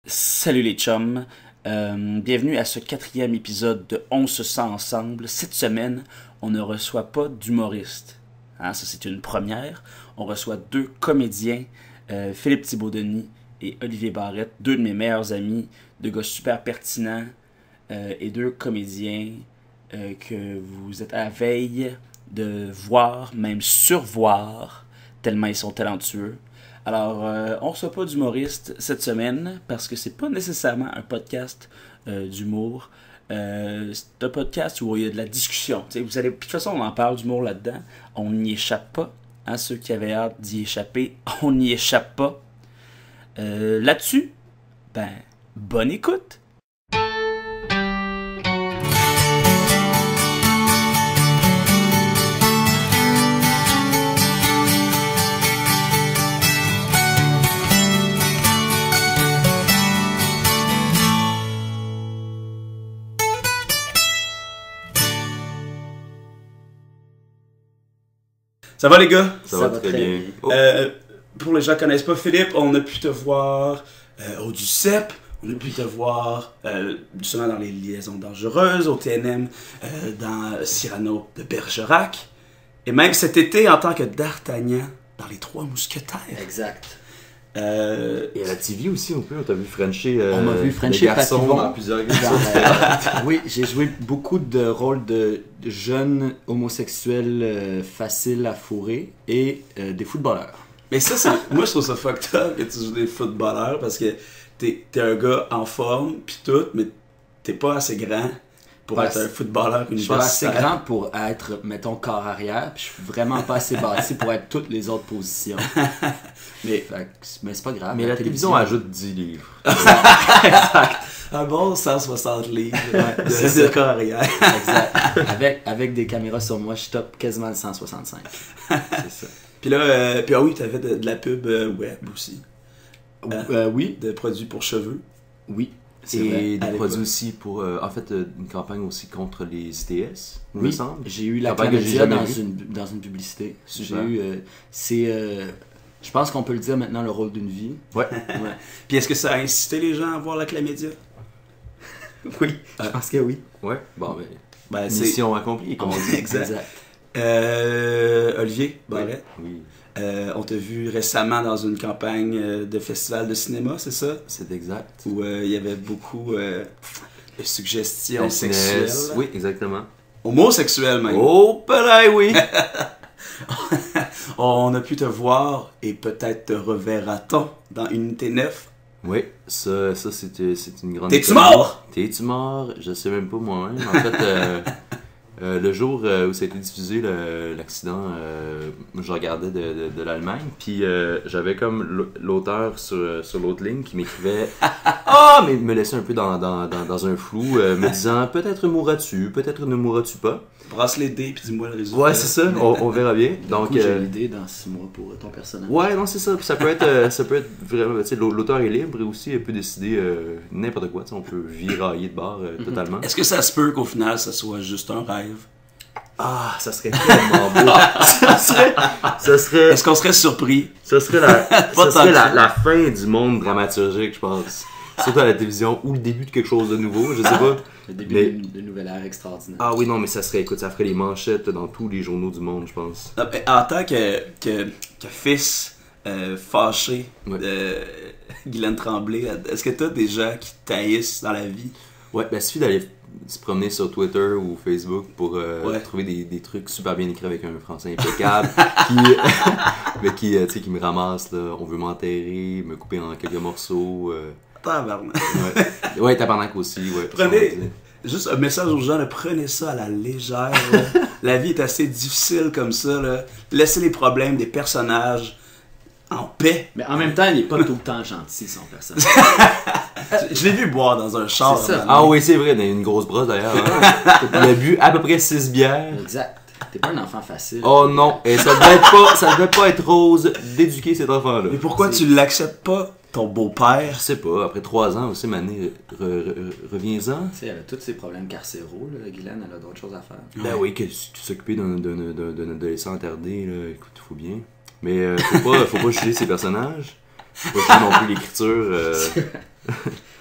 Salut les chums, bienvenue à ce 4e épisode de On se sent ensemble. Cette semaine, on ne reçoit pas d'humoriste. Ça c'est une première. On reçoit 2 comédiens, Philippe Thibaud-Denis et Olivier Barrette, 2 de mes meilleurs amis, 2 gars super pertinents et 2 comédiens que vous êtes à la veille de voir, même survoir, tellement ils sont talentueux. Alors, on ne reçoit pas d'humoriste cette semaine parce que c'est pas nécessairement un podcast d'humour. C'est un podcast où il y a de la discussion. Vous allez, de toute façon, on en parle d'humour là-dedans. On n'y échappe pas. Ceux qui avaient hâte d'y échapper, on n'y échappe pas. Là-dessus, bonne écoute! Ça va les gars? Ça va très bien. Oh. Pour les gens qui ne connaissent pas Philippe, on a pu te voir au DUCEP, on a pu te voir justement dans les Liaisons dangereuses, au TNM, dans Cyrano de Bergerac, et même cet été en tant que D'Artagnan dans Les Trois Mousquetaires. Exact. Et à la TV aussi, on t'a vu Frencher. On m'a vu Frencher garçons Papillon dans plusieurs Oui, j'ai joué beaucoup de rôles de jeunes homosexuels faciles à fourrer et des footballeurs. Mais ça, moi je trouve ça fucked up que tu joues des footballeurs parce que t'es un gars en forme pis tout, mais t'es pas assez grand pour être un footballeur universitaire. Je suis pas assez grand pour être, mettons, corps arrière, puis je suis vraiment pas assez bâti pour être toutes les autres positions. mais c'est pas grave. Mais la télévision ajoute 10 livres. Exact. Un bon 160 livres de corps arrière. Exact. Avec des caméras sur moi, je top quasiment le 165. C'est ça. Puis là, oui, t'avais de la pub web aussi. Oui. De produits pour cheveux. Oui. Et des produits aussi pour, en fait, une campagne aussi contre les ITS, il me semble. J'ai eu la chlamydia dans une publicité. Super. J'ai eu, je pense qu'on peut le dire maintenant, le rôle d'une vie. Ouais. Puis est-ce que ça a incité les gens à voir la chlamydia? Oui, je pense que oui. Ouais, bon, mission accomplie, comme on dit. Exact. Olivier Barrette. Oui. On t'a vu récemment dans une campagne de festival de cinéma, c'est ça? C'est exact. Où il y avait beaucoup de suggestions sexuelles. Oui, exactement. Homosexuelles même. Oh, pareil, oui! On a pu te voir et peut-être te reverra-t-on dans Unité 9. Oui, ça c'est une grande... T'es-tu mort? T'es-tu mort? Je sais même pas moi-même. En fait... le jour où ça a été diffusé, l'accident, je regardais de l'Allemagne, puis j'avais comme l'auteur sur l'autre ligne qui m'écrivait « mais me laissait un peu dans un flou, me disant « Peut-être mourras-tu, peut-être ne mourras-tu pas. » Brasse les dés puis dis-moi le résultat. Ouais, c'est ça, on verra bien. Donc, j'ai l'idée dans 6 mois pour ton personnage. Ouais, non, c'est ça. Puis ça peut être vraiment, tu sais, l'auteur est libre et aussi il peut décider n'importe quoi. On peut virailler de bord totalement. Est-ce que ça se peut qu'au final, ça soit juste un rêve? Ah, ça serait tellement beau. ça serait... Est-ce qu'on serait surpris? Ça serait la fin du monde dramaturgique, je pense. Surtout à la télévision, ou le début de quelque chose de nouveau, je sais pas. Le début d'une nouvelle ère extraordinaire. Ah oui, non, mais ça ferait les manchettes dans tous les journaux du monde, je pense. En tant que fils fâché de Guylaine Tremblay, est-ce que t'as des gens qui taillissent dans la vie? Ouais, il suffit d'aller se promener sur Twitter ou Facebook pour trouver des trucs super bien écrits avec un français impeccable qui me ramasse, là, on veut m'enterrer, me couper en quelques morceaux. Tabarnak. Ouais, tabarnak aussi. Ouais, prenez, juste un message aux gens, là, prenez ça à la légère. La vie est assez difficile comme ça. Là. Laissez les problèmes des personnages en paix. Mais en même temps, il n'est pas tout le temps gentil, son personnage. Je l'ai vu boire dans un char. C'est ça. Ah oui, c'est vrai, il a une grosse brosse d'ailleurs. Hein. Il a bu à peu près 6 bières. Exact. T'es pas un enfant facile. Oh non, et ça devait pas être rose d'éduquer cet enfant-là. Mais pourquoi tu l'acceptes pas, ton beau-père? Je sais pas, après 3 ans aussi, Mané, reviens-en. Tu sais, elle a tous ses problèmes carcéraux, là, Guylaine, elle a d'autres choses à faire. Ben oui, que s'occuper d'un adolescent attardé, là, écoute, il faut bien. Mais faut pas juger ses personnages. Faut pas juger non plus l'écriture.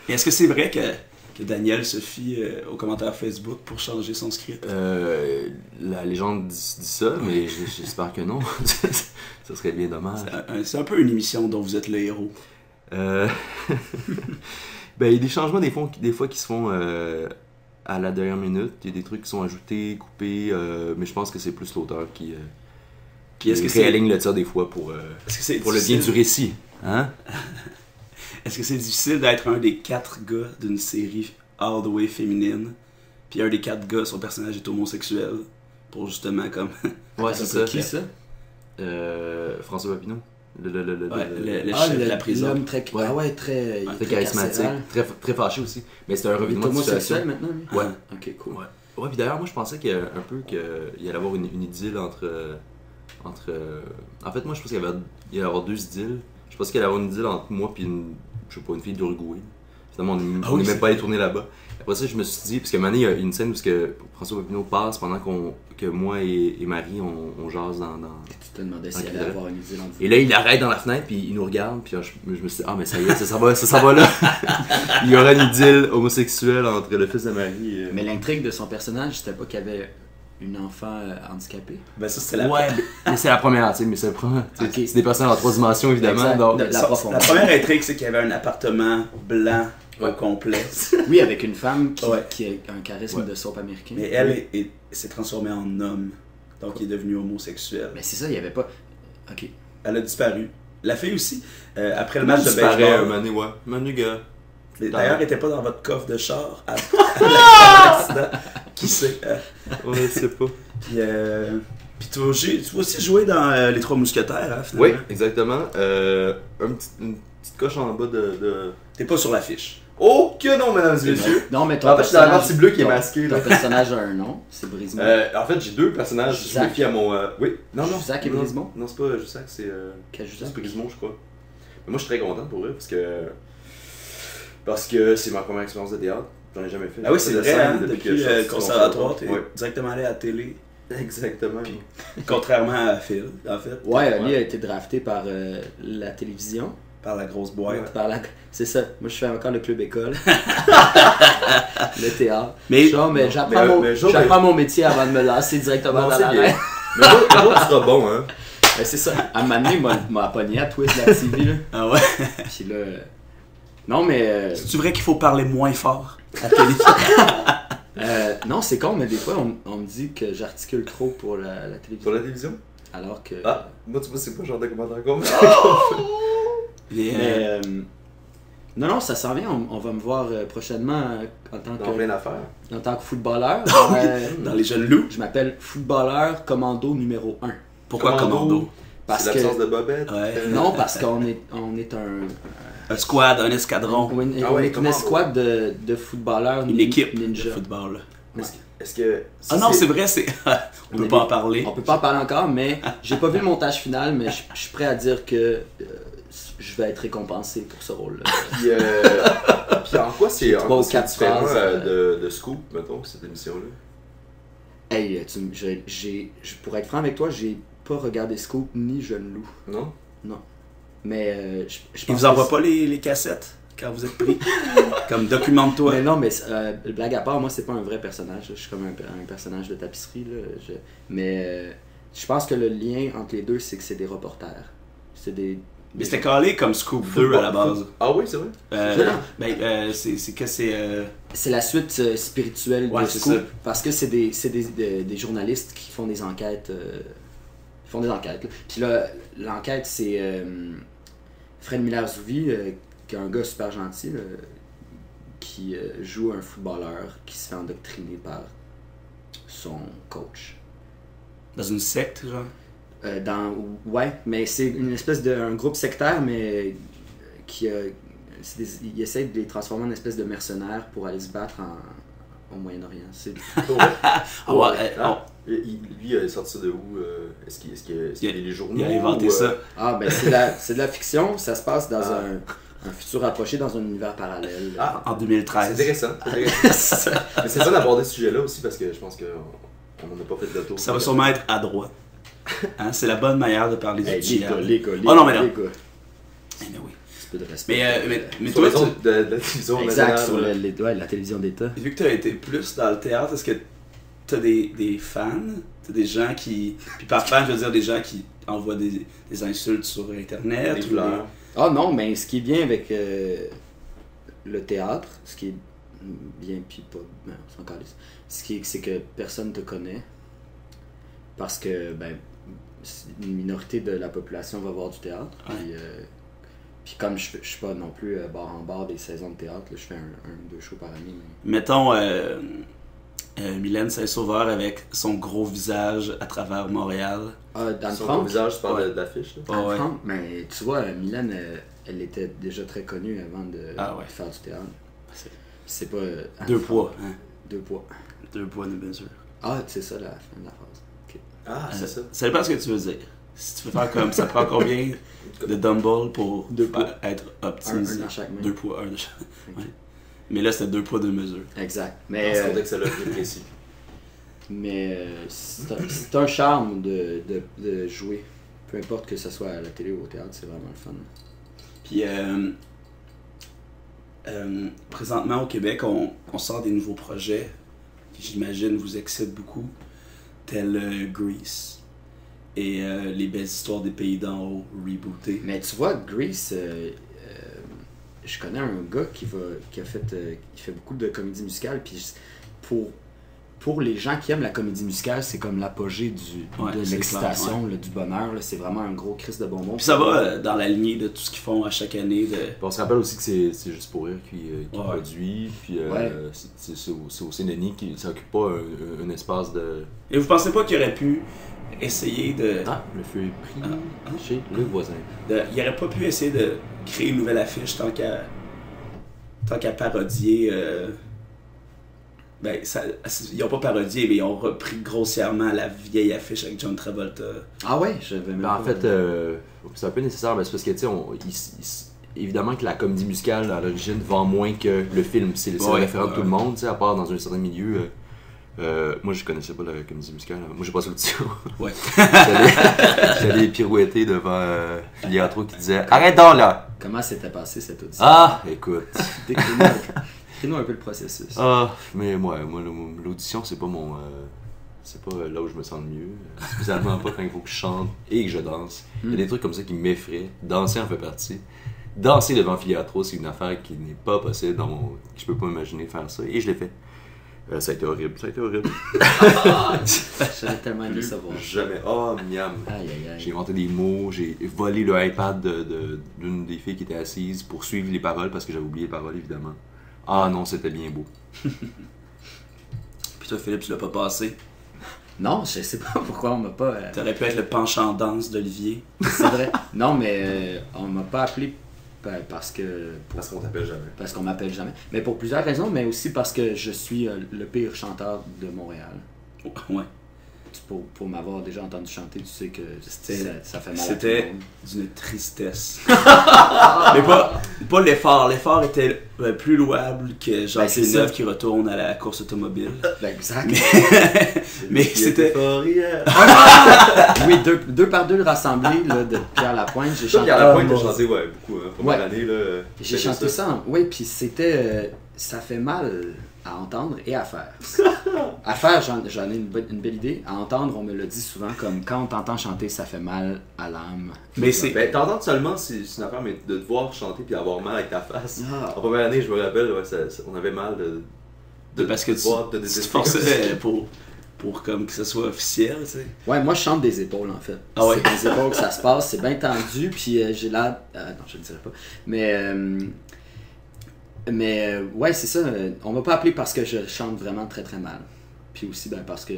Et est-ce que c'est vrai que Daniel se fie aux commentaires Facebook pour changer son script? La légende dit ça, mais j'espère que non. Ça serait bien dommage. C'est un peu une émission dont vous êtes le héros. Ben, il y a des changements des fois qui se font à la dernière minute. Il y a des trucs qui sont ajoutés, coupés, mais je pense que c'est plus l'auteur qui réaligne le tir des fois pour le bien du récit. Hein? Est-ce que c'est difficile d'être un des 4 gars d'une série all the way féminine, puis un des 4 gars, son personnage est homosexuel, pour justement comme... Ouais, c'est ça. Qui ça? François Papineau. Le chef de la prison. L'homme très, très charismatique, très fâché aussi. Mais c'est un revirement de situation. Homosexuel maintenant, lui? Ouais. Ok, cool. Ouais, puis d'ailleurs, moi je pensais qu'il y allait avoir une idylle entre. En fait, moi je pense qu'il allait avoir 2 idylles. Je pense qu'il allait avoir une idylle entre moi et une fille d'Uruguay. Finalement, on n'est même pas allé tourner là-bas. Après ça, je me suis dit, parce qu'à un moment donné, il y a une scène où François Papineau passe pendant que moi et Marie, on jase dans... Tu te demandais s'il allait avoir une idylle entre vous. Et là, il arrête dans la fenêtre, puis il nous regarde, puis je me suis dit, mais ça y est, ça va là. Il y aura une idylle homosexuelle entre le fils de Marie et... Mais l'intrigue de son personnage, c'était pas qu'il y avait une enfant handicapée? Ben ça, c'est la mais c'est la première, tu sais, mais c'est Okay. C'est des personnages en 3 dimensions, évidemment. Exact. Donc... La première intrigue, c'est qu'il y avait un appartement blanc au complet. Oui, avec une femme qui a un charisme de soap américain. Mais elle s'est transformée en homme, donc il est devenu homosexuel. Mais c'est ça, il n'y avait pas... Ok. Elle a disparu. La fille aussi, après le match de baseball. Manuga. D'ailleurs, elle n'était pas dans votre coffre de char après l'accident. Qui sait? On ne sait pas. Puis tu vas aussi jouer dans Les Trois Mousquetaires, hein, finalement. Oui, exactement. Une petite coche en bas de... T'es pas sur l'affiche. Oh que non, mesdames et messieurs! Non, mais ton en fait, je suis dans la partie bleue qui est masquée. Ton personnage a un nom, c'est Brisemont. En fait, j'ai 2 personnages. Je me fie à mon... Oui. Non. Jussac et Brisemont? Non, c'est pas Jussac, c'est... Quel Jussac? C'est Brisemont, je crois. Mais moi, je suis très content pour eux, parce que c'est ma première expérience de théâtre. J'en ai jamais fait. Ah oui, c'est vrai, hein, depuis le conservatoire, t'es ouais. directement allé à la télé. Exactement. Contrairement à Phil, en fait. Ouais, lui a été drafté par la télévision. Par la grosse boîte. C'est ça. Moi, je fais encore le club école. Le théâtre. Mais j'apprends mon métier avant de me lancer directement dans la mer. Mais l'autre sera bon, hein. Ben, c'est ça. À un moment donné, il m'a pogné à Twist la TV. Là. Ah ouais? Puis là... Non, mais... C'est-tu vrai qu'il faut parler moins fort à la télévision? Non, c'est con, mais des fois, on me dit que j'articule trop pour la télévision. Pour la télévision? Alors que... Ah, moi, tu vois, c'est pas le genre de commentaire comme ça. Mais... Non, ça s'en vient. On va me voir prochainement en tant que footballeur. Dans les jeunes loups? Je m'appelle footballeur commando numéro 1. Pourquoi commando? Parce que l'absence de bobette? Non, parce qu'on est un squad, un escadron. On est une escouade de footballeurs. Une équipe ninja. de football. Est-ce que... non, c'est vrai, on peut pas en parler. On peut pas en parler encore, mais j'ai pas vu le montage final, mais je suis prêt à dire que je vais être récompensé pour ce rôle-là. Puis en quoi c'est différent de Scoop, mettons, cette émission-là? Hey, pour être franc avec toi, j'ai pas regardé Scoop ni Jeune Loup. Non? Non. Mais je pense Ils vous envoient pas les cassettes quand vous êtes pris? Comme documente-toi. Mais non, mais blague à part, moi c'est pas un vrai personnage. Je suis comme un personnage de tapisserie. Là. Mais je pense que le lien entre les deux, c'est que c'est des reporters. Mais c'était calé comme Scoop 2 à la base. Ah oui, c'est vrai? C'est la suite spirituelle de Scoop. Ça. Parce que c'est des journalistes qui font des enquêtes. Puis là, l'enquête, c'est Fred Miller-Zouvi, qui est un gars super gentil, là, qui joue un footballeur qui se fait endoctriner par son coach. Dans une secte, genre? Ouais, mais c'est une espèce un groupe sectaire, mais il essaie de les transformer en une espèce de mercenaires pour aller se battre au Moyen-Orient. Lui, il est sorti de où? Est-ce qu'il y a les journaux? Il a inventé ça. Ah, ben c'est de la fiction, ça se passe dans un futur approché, dans un univers parallèle. En 2013. C'est intéressant. Mais c'est ça d'aborder ce sujet-là aussi, parce que je pense qu'on n'en a pas fait de tour. Ça va sûrement être à droite. Hein, c'est la bonne manière de parler du les gars. Oh non, mais non. Les gars. Oui. peu de respect. Mais Sur toi, les ondes de la télévision Exact, nationale, sur la télévision d'État. vu que tu as été plus dans le théâtre, est-ce que tu as des fans? Tu as des gens qui. Puis par fan, je veux dire des gens qui envoient des insultes sur Internet. des ou fleurs. Ah non, mais ce qui est bien avec le théâtre, ce qui est bien puis pas, ben, c'est encore c'est que personne te connaît parce que ben une minorité de la population va voir du théâtre. Puis comme je suis pas non plus bord en bord des saisons de théâtre, là, je fais un 2 shows par année. Mais... Mettons Mylène Saint-Sauveur avec son gros visage à travers Montréal. Dans le Son Franck, visage, tu parles de l'affiche. Là. dans le Ouais. Franck, mais tu vois, Mylène, elle était déjà très connue avant de faire du théâtre. C'est pas... Deux poids. Hein? 2 poids. 2 poids de mesure. Ah, c'est ça la fin de la phrase. Ok. Ah, c'est ça. Ça dépend ce que tu veux dire. Si tu veux faire comme ça prend combien de dumbbells pour Deux poids. être optimisé? Un dans chaque main. 2 poids, un de chaque. Ok. Ouais. Mais là, c'était 2 poids, 2 mesures. Exact. Dans Mais, son texte, là, plus précis. c'est un charme de jouer. Peu importe que ce soit à la télé ou au théâtre, c'est vraiment le fun. Puis, présentement au Québec, on sort des nouveaux projets qui, j'imagine, vous excitent beaucoup, tels Grease et Les Belles Histoires des Pays d'en haut, rebooté. Mais tu vois, Grease, je connais un gars qui fait beaucoup de comédie musicale, puis pour les gens qui aiment la comédie musicale, c'est comme l'apogée Ouais, de c'est l'excitation, clair, là, du bonheur. Là, c'est vraiment un gros crise de bonbons. Puis ça va dans la lignée de tout ce qu'ils font à chaque année. Puis on se rappelle aussi que c'est juste pour rire qui Ouais. produit. Puis Ouais. c'est aussi Denis qui s'occupe pas un espace de. Et vous pensez pas qu'il aurait pu essayer de... Ah, le feu est pris chez le voisin. Il aurait pas pu essayer de créer une nouvelle affiche tant qu'à parodier... Ben, ils ont pas parodié, mais ils ont repris grossièrement la vieille affiche avec John Travolta. Ah ouais, j'avais même Ben, en pas- fait, c'est un peu nécessaire, mais c'est parce que, tu sais, évidemment que la comédie musicale, à l'origine, vend moins que le film. C'est le Ouais, référent de tout ouais. le monde, tu sais, à part dans un certain milieu. Moi, je connaissais pas la comédie musicale. Moi, j'ai passé l'audition. Ouais. J'allais pirouetter devant Filiatro qui disait « Arrête donc, là! Comment s'était passé cette audition? » Ah, écoute. Décris-nous un peu le processus. Ah, mais moi, l'audition, c'est pas mon... c'est pas là où je me sens le mieux. Spécialement pas quand il faut que je chante et que je danse. Il y a des trucs comme ça qui m'effraient. Danser en fait partie. Danser devant Filiatro, c'est une affaire qui n'est pas possible dans mon... Je peux pas m'imaginer faire ça. Et je l'ai fait. Ça a été horrible. J'aurais tellement aimé savoir. Jamais. Oh, miam. Aïe, aïe, aïe. J'ai inventé des mots, j'ai volé le iPad d'une des filles qui était assise pour suivre les paroles parce que j'avais oublié les paroles, évidemment. Ah non, c'était bien beau. Puis toi, Philippe, tu l'as pas passé. Non, je sais pas pourquoi on m'a pas... T'aurais pu être le penchant danse d'Olivier. C'est vrai. Non, mais on m'a pas appelé parce que... Parce qu'on t'appelle jamais. Parce qu'on m'appelle jamais. Mais pour plusieurs raisons, mais aussi parce que je suis le pire chanteur de Montréal. Ouais. Pour m'avoir déjà entendu chanter, tu sais que C'était- ça fait mal à tout le C'était monde. d'une tristesse. Mais pas l'effort. L'effort était plus louable que Jacques Ben, c'est Villeneuve ça. qui retourne à la course automobile. Ben, exact. Mais c'était... Oui, deux par deux rassemblés là, de Pierre Lapointe. J'ai chanté, Pierre Lapointe, t'as chanté, ouais, beaucoup. Première Ouais. année, là. j'ai chanté ça. Oui, puis c'était... ça fait mal à entendre et à faire. À faire, j'en ai une belle idée. À entendre, on me le dit souvent comme quand on t'entend chanter, ça fait mal à l'âme. Mais c'est... Ben, t'entends seulement, c'est une affaire, mais de te voir chanter puis avoir mal avec ta face. Ah. En première année, je me rappelle, ouais, on avait mal Parce que te voir, de tu te détester. forçais pour comme que ce soit officiel, tu sais. Ouais, moi je chante des épaules en fait. Ah ouais? C'est des épaules que ça se passe, c'est bien tendu, puis j'ai l'air. Non, je ne dirais pas. Mais ouais, c'est ça. On m'a pas appelé parce que je chante vraiment très très mal. Puis aussi parce que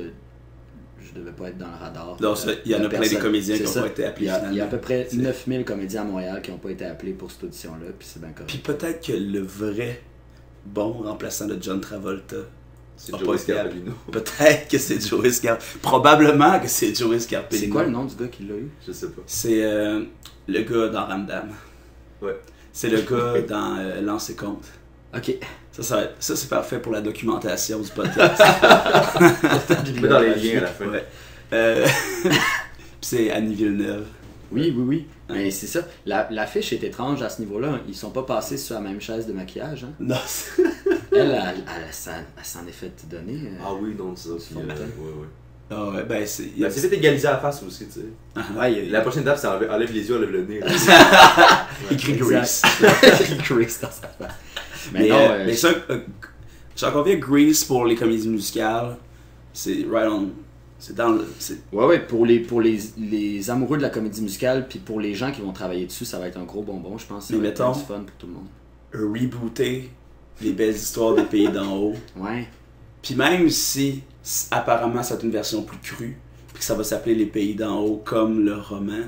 je devais pas être dans le radar. Non, il y en a plein des comédiens qui C'est n'ont ça. pas été appelés Il y a à finalement. peu près C'est- 9000 comédiens à Montréal qui n'ont pas été appelés pour cette audition-là, puis c'est bien correct. Puis peut-être que le vrai bon remplaçant de John Travolta, C'est Ah, Joey pas fiable. Scarpellino. peut-être que c'est Joey Scarpellino. Probablement que c'est Joey Scarpellino. C'est quoi le nom du gars qui l'a eu? Je sais pas. C'est le gars dans Ramdam. Ouais. C'est le gars dans Lance et Compte. Ok. Ça, c'est parfait pour la documentation du podcast. Je mets dans les liens à la fin. Ouais. Puis c'est Annie Villeneuve. Oui, oui, oui. Mais c'est ça. L'affiche est étrange à ce niveau-là. Ils sont pas passés sur la même chaise de maquillage. Hein. Non, Elle s'en est fait donner. Ah oui, non, c'est ça. Puis, fond de teint. ouais. Ah ouais, ben c'est. Ben, c'est fait égaliser à la face aussi, tu sais. Ouais, La prochaine étape, c'est enlève les yeux, enlève le nez. Écrit Exact. Grease. Grease dans sa face. Mais, non, mais ça, j'en conviens, Grease pour les comédies musicales, c'est right on. C'est dans le. Ouais, pour les amoureux de la comédie musicale, puis pour les gens qui vont travailler dessus, ça va être un gros bonbon, je pense. Ça Mais va être mettons- du fun pour tout le monde. Rebooter les belles histoires des pays d'en haut. Ouais. Puis même si apparemment c'est une version plus crue, puis que ça va s'appeler Les Pays d'en haut comme le roman,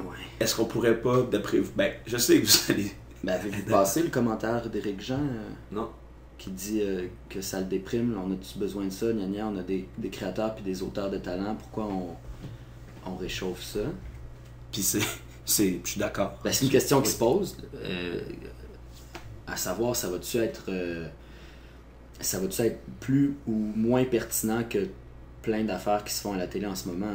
Ouais. est-ce qu'on pourrait pas, d'après vous, ben je sais que vous allez. Ben, avez-vous passé le commentaire d'Éric Jean Non. qui dit que ça le déprime, on a-tu besoin de ça, gna gna, on a des créateurs puis des auteurs de talent, pourquoi on réchauffe ça? Puis je suis d'accord. Ben, c'est une question qui se pose, à savoir, ça va-tu être plus ou moins pertinent que plein d'affaires qui se font à la télé en ce moment?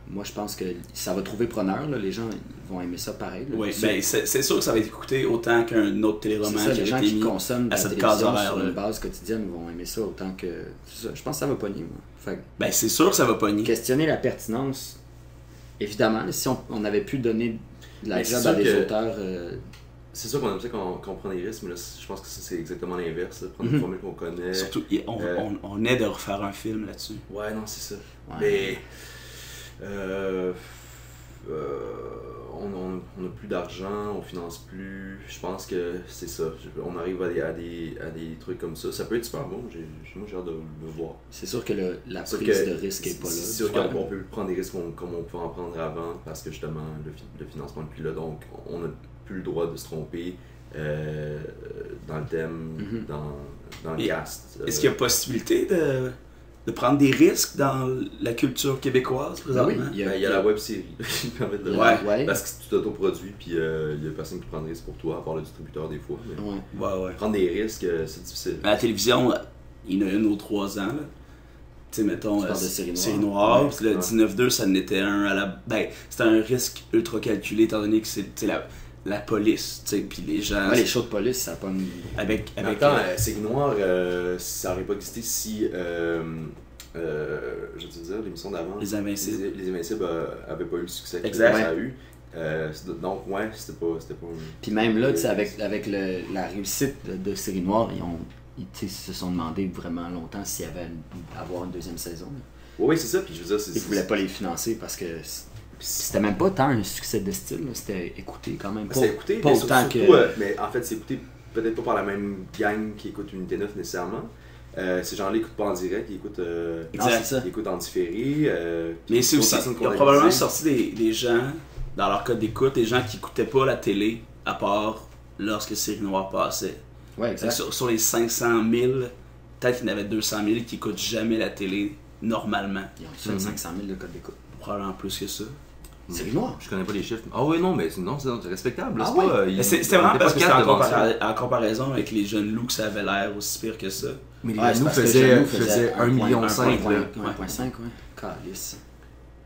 Moi, je pense que ça va trouver preneur, là. Les gens ils vont aimer ça pareil. Là. Oui, ben c'est sûr que ça va être écouté autant qu'un autre C'est téléroman ça, qui les a gens été qui mis consomment de à la cette case télévision horaire. sur une Là. base quotidienne vont aimer ça autant que... C'est ça. Je pense que ça va pogner, moi. Fait que Ben c'est sûr que ça va pogner. questionner la pertinence, évidemment, si on avait pu donner de la Mais c'est job sûr à des que- auteurs... C'est sûr qu'on aime ça qu'on prend des risques, mais là, je pense que ça, c'est exactement l'inverse. Là. Prendre Mhm. une formule qu'on connaît. Surtout, on est de refaire un film là-dessus. Ouais, non, c'est ça. Ouais. Mais. On n'a plus d'argent, on finance plus. Je pense que c'est ça. On arrive à des trucs comme ça. Ça peut être super bon. Moi, j'ai hâte de le voir. C'est sûr que la Sauf prise que de risque n'est pas là. C'est sûr qu'on peut prendre des risques comme on pouvait en prendre avant parce que justement le financement n'est plus là. Donc on n'a plus le droit de se tromper dans le thème, Mhm. dans le Et cast. Est-ce qu'il y a possibilité de prendre des risques dans la culture québécoise présentement? Ben oui, Il y a la web série qui permet de Ouais. parce que tu t'autoproduis puis il y a personne qui prend de risque pour toi à part le distributeur des fois. Mais Ouais. Ouais. prendre des risques, c'est difficile. À la télévision, il y en a une aux 3 ans. Là. Tu sais, mettons, Tu parles de Série Noire. Série Noire, Ouais. puis le 19-2, ça en était un à la. Ben, c'était un risque ultra calculé étant donné que c'est la police, tu sais, puis les gens. Ouais, les shows de police, ça pogne. Avec. En même temps, Série Noire, ça aurait pas existé si, je veux dire, l'émission d'avant, Les Invincibles. Les Invincibles avaient pas eu le succès que Exact. ça a eu. Donc, ouais, c'était pas Puis même là, tu sais, avec la réussite de Série Noire, ils se sont demandé vraiment longtemps s'il y avait avoir une deuxième saison. Là. Oui, c'est ça, puis je veux dire, Ils voulaient pas les financer parce que c'était même pas tant un succès de style, là. C'était écouté quand même. C'est écouté, pas mais autant surtout, que. mais en fait, c'est écouté peut-être pas par la même gang qui écoute Unité 9 nécessairement. Ces gens-là écoutent pas en direct, ils écoutent, Non, c'est ça. ils écoutent en différé. Mais c'est d'autres aussi. personnes Il y a qu'on probablement analysé. sorti des gens, dans leur code d'écoute, des gens qui écoutaient pas la télé, à part lorsque Série Noire passait. Ouais, Fait que exact. sur les 500 000, peut-être qu'il y en avait 200 000 qui écoutent jamais la télé normalement. Ils ont fait 500 000 de code d'écoute. Probablement plus que ça. Série Noire. Je connais pas les chiffres. Ah oui, non, mais non, c'est respectable. là, Ah c'est ouais? pas, Mais c'était vraiment parce que c'était en comparaison. en comparaison avec les jeunes loups que ça avait l'air aussi pire que ça. Mais Ouais, les c'est nous parce que faisaient Genoux faisait 1,5 million. 1,5, là. 1,5, ouais. Calice.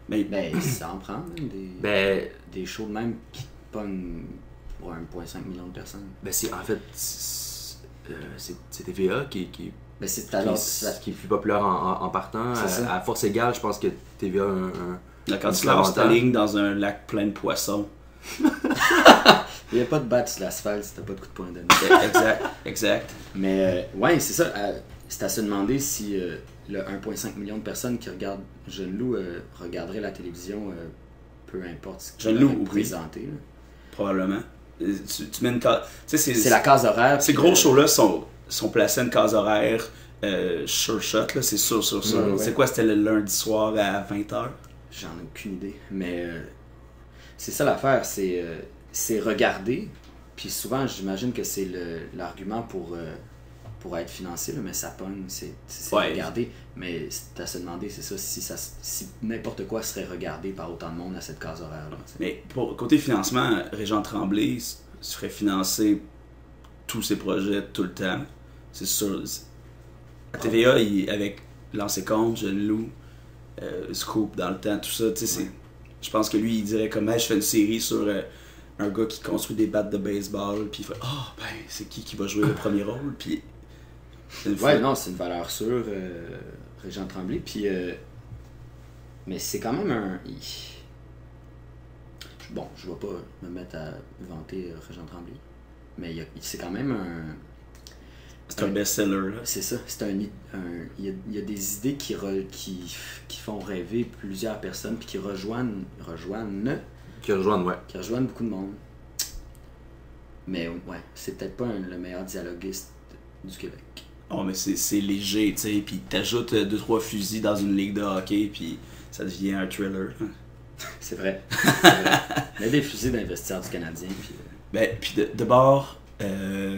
Mais Ben, ça en prend, même, Ben, des shows de même qui pognent pour 1,5 million de personnes. en fait, c'est TVA qui Ben, c'est alors est plus populaire en partant. C'est ça. À force égale, je pense que TVA a un là, quand un tu lances ta avantage. ligne dans un lac plein de poissons. Il n'y a pas de batte sur l'asphalte si t'as pas de coup de poing donné. Exact. Mais ouais, c'est ça. C'est à se demander si le 1,5 million de personnes qui regardent Jeune Loup regarderaient la télévision, peu importe ce Jeune qu'ils Loup, vont oui. présenter. Là. Probablement. Tu mets une case. Tu sais, C'est la case horaire. Ces puis, gros shows-là sont placés à une case horaire sure shot, là, c'est sûr. Ouais. C'est quoi, c'était le lundi soir à 20h? J'en ai aucune idée. Mais c'est ça l'affaire, c'est regarder. Puis souvent, j'imagine que c'est l'argument pour être financé, là, mais ça pogne, c'est Ouais. regarder. Mais c'est à se demander, c'est ça, si n'importe quoi serait regardé par autant de monde à cette case horaire-là. tu sais. Mais pour côté financement, Régent Tremblay serait financé tous ses projets tout le temps. C'est sûr. À TVA, avec Lancé Compte, Jeune Loup, Scoop dans le temps, tout ça, tu sais, Je pense que lui, il dirait comme, hey, je fais une série sur un gars qui construit des battes de baseball, puis il fait, ben, c'est qui va jouer le premier rôle, puis... Ouais, non, c'est une valeur sûre, Régent Tremblay, puis... mais c'est quand même un... Bon, je vais pas me mettre à vanter Régent Tremblay, mais c'est quand même un... C'est un best-seller, là. C'est ça, c'est il y a des idées qui font rêver plusieurs personnes, puis qui rejoignent beaucoup de monde. Mais ouais, c'est peut-être pas le meilleur dialoguiste du Québec. Oh, mais c'est léger, tu sais, puis t'ajoutes 2-3 fusils dans une ligue de hockey, puis ça devient un thriller. C'est vrai. C'est vrai. Mais des fusils d'investisseurs du Canadien, puis... Ben, puis de bord,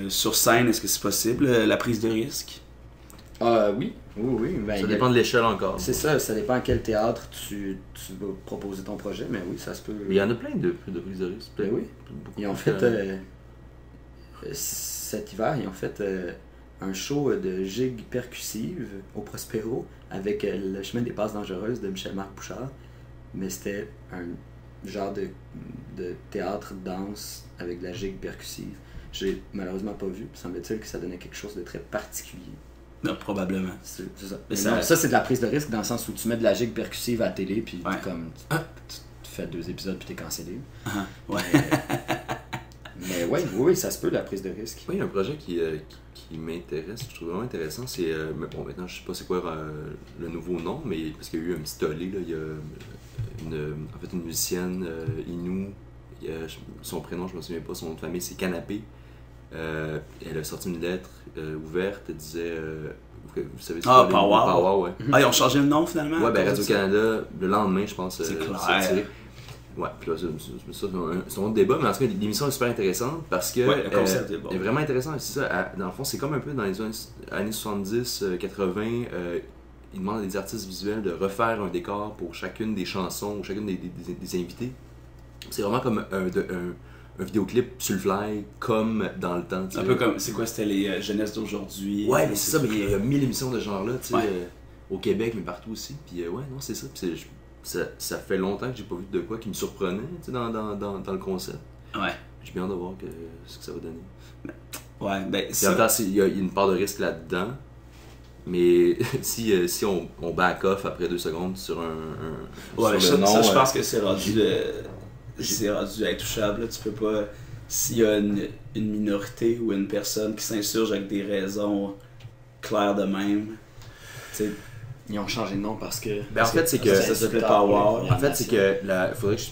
sur scène, est-ce que c'est possible, la prise de risque? Oui. Ben, ça dépend de l'échelle encore. C'est ça dépend à quel théâtre tu vas proposer ton projet, mais oui, ça se peut. Mais il y en a plein de prises de risque. Ben oui. Ils ont fait, cet hiver, ils ont fait un show de gigue percussive au Prospero avec le chemin des passes dangereuses de Michel-Marc Bouchard, mais c'était un genre de théâtre-danse avec de la gigue percussive. J'ai malheureusement pas vu, semble-t-il que ça donnait quelque chose de très particulier. Non, probablement. C'est ça. Mais ça, c'est de la prise de risque dans le sens où tu mets de la gigue percussive à la télé, puis ouais. tu fais 2 épisodes, puis t'es cancellé. Ouais. Mais oui, ça se peut, la prise de risque. Oui, il y a un projet qui m'intéresse, je trouve vraiment intéressant. C'est, bon, maintenant, je sais pas c'est quoi le nouveau nom, mais parce qu'il y a eu un petit tollé, là, il y a une musicienne, Inou, son prénom, je me souviens pas, son nom de famille, c'est Canapé. Elle a sorti une lettre ouverte, elle disait... vous savez c'est quoi, Power. Ouais. Ah, ils ont changé le nom finalement? Ouais, ben Radio-Canada, le lendemain, je pense. C'est clair. Ouais, puis là, c'est un autre débat, mais en tout cas, l'émission est super intéressante parce que. Ouais, le concept est bon. Elle est vraiment intéressant, c'est ça. Dans le fond, c'est comme un peu dans les années 70, 80, ils demandent à des artistes visuels de refaire un décor pour chacune des chansons ou chacune des invités. C'est vraiment comme un vidéoclip sur le fly, comme dans le temps. Un peu comme, c'est quoi, c'était les jeunesses d'aujourd'hui? Ouais, mais c'est ça, mais il y a 1000 émissions de ce genre-là, tu sais, au Québec, mais partout aussi. Puis ouais, non, c'est ça. Puis ça fait longtemps que j'ai pas vu de quoi qui me surprenait, tu sais, dans le concept. Ouais. J'ai bien hâte de voir ce que ça va donner. Ouais, ben ça... En même temps, il y a une part de risque là-dedans, mais si on back off après 2 secondes sur ouais, sur le nom... Ça, je pense que c'est rendu... c'est rendu intouchable, là. Tu peux pas... S'il y a une minorité ou une personne qui s'insurge avec des raisons claires de même, tu sais... Ils ont changé de nom parce que... Ben, en fait, c'est que... Ça s'appelait Power. En fait, c'est que... Il faudrait que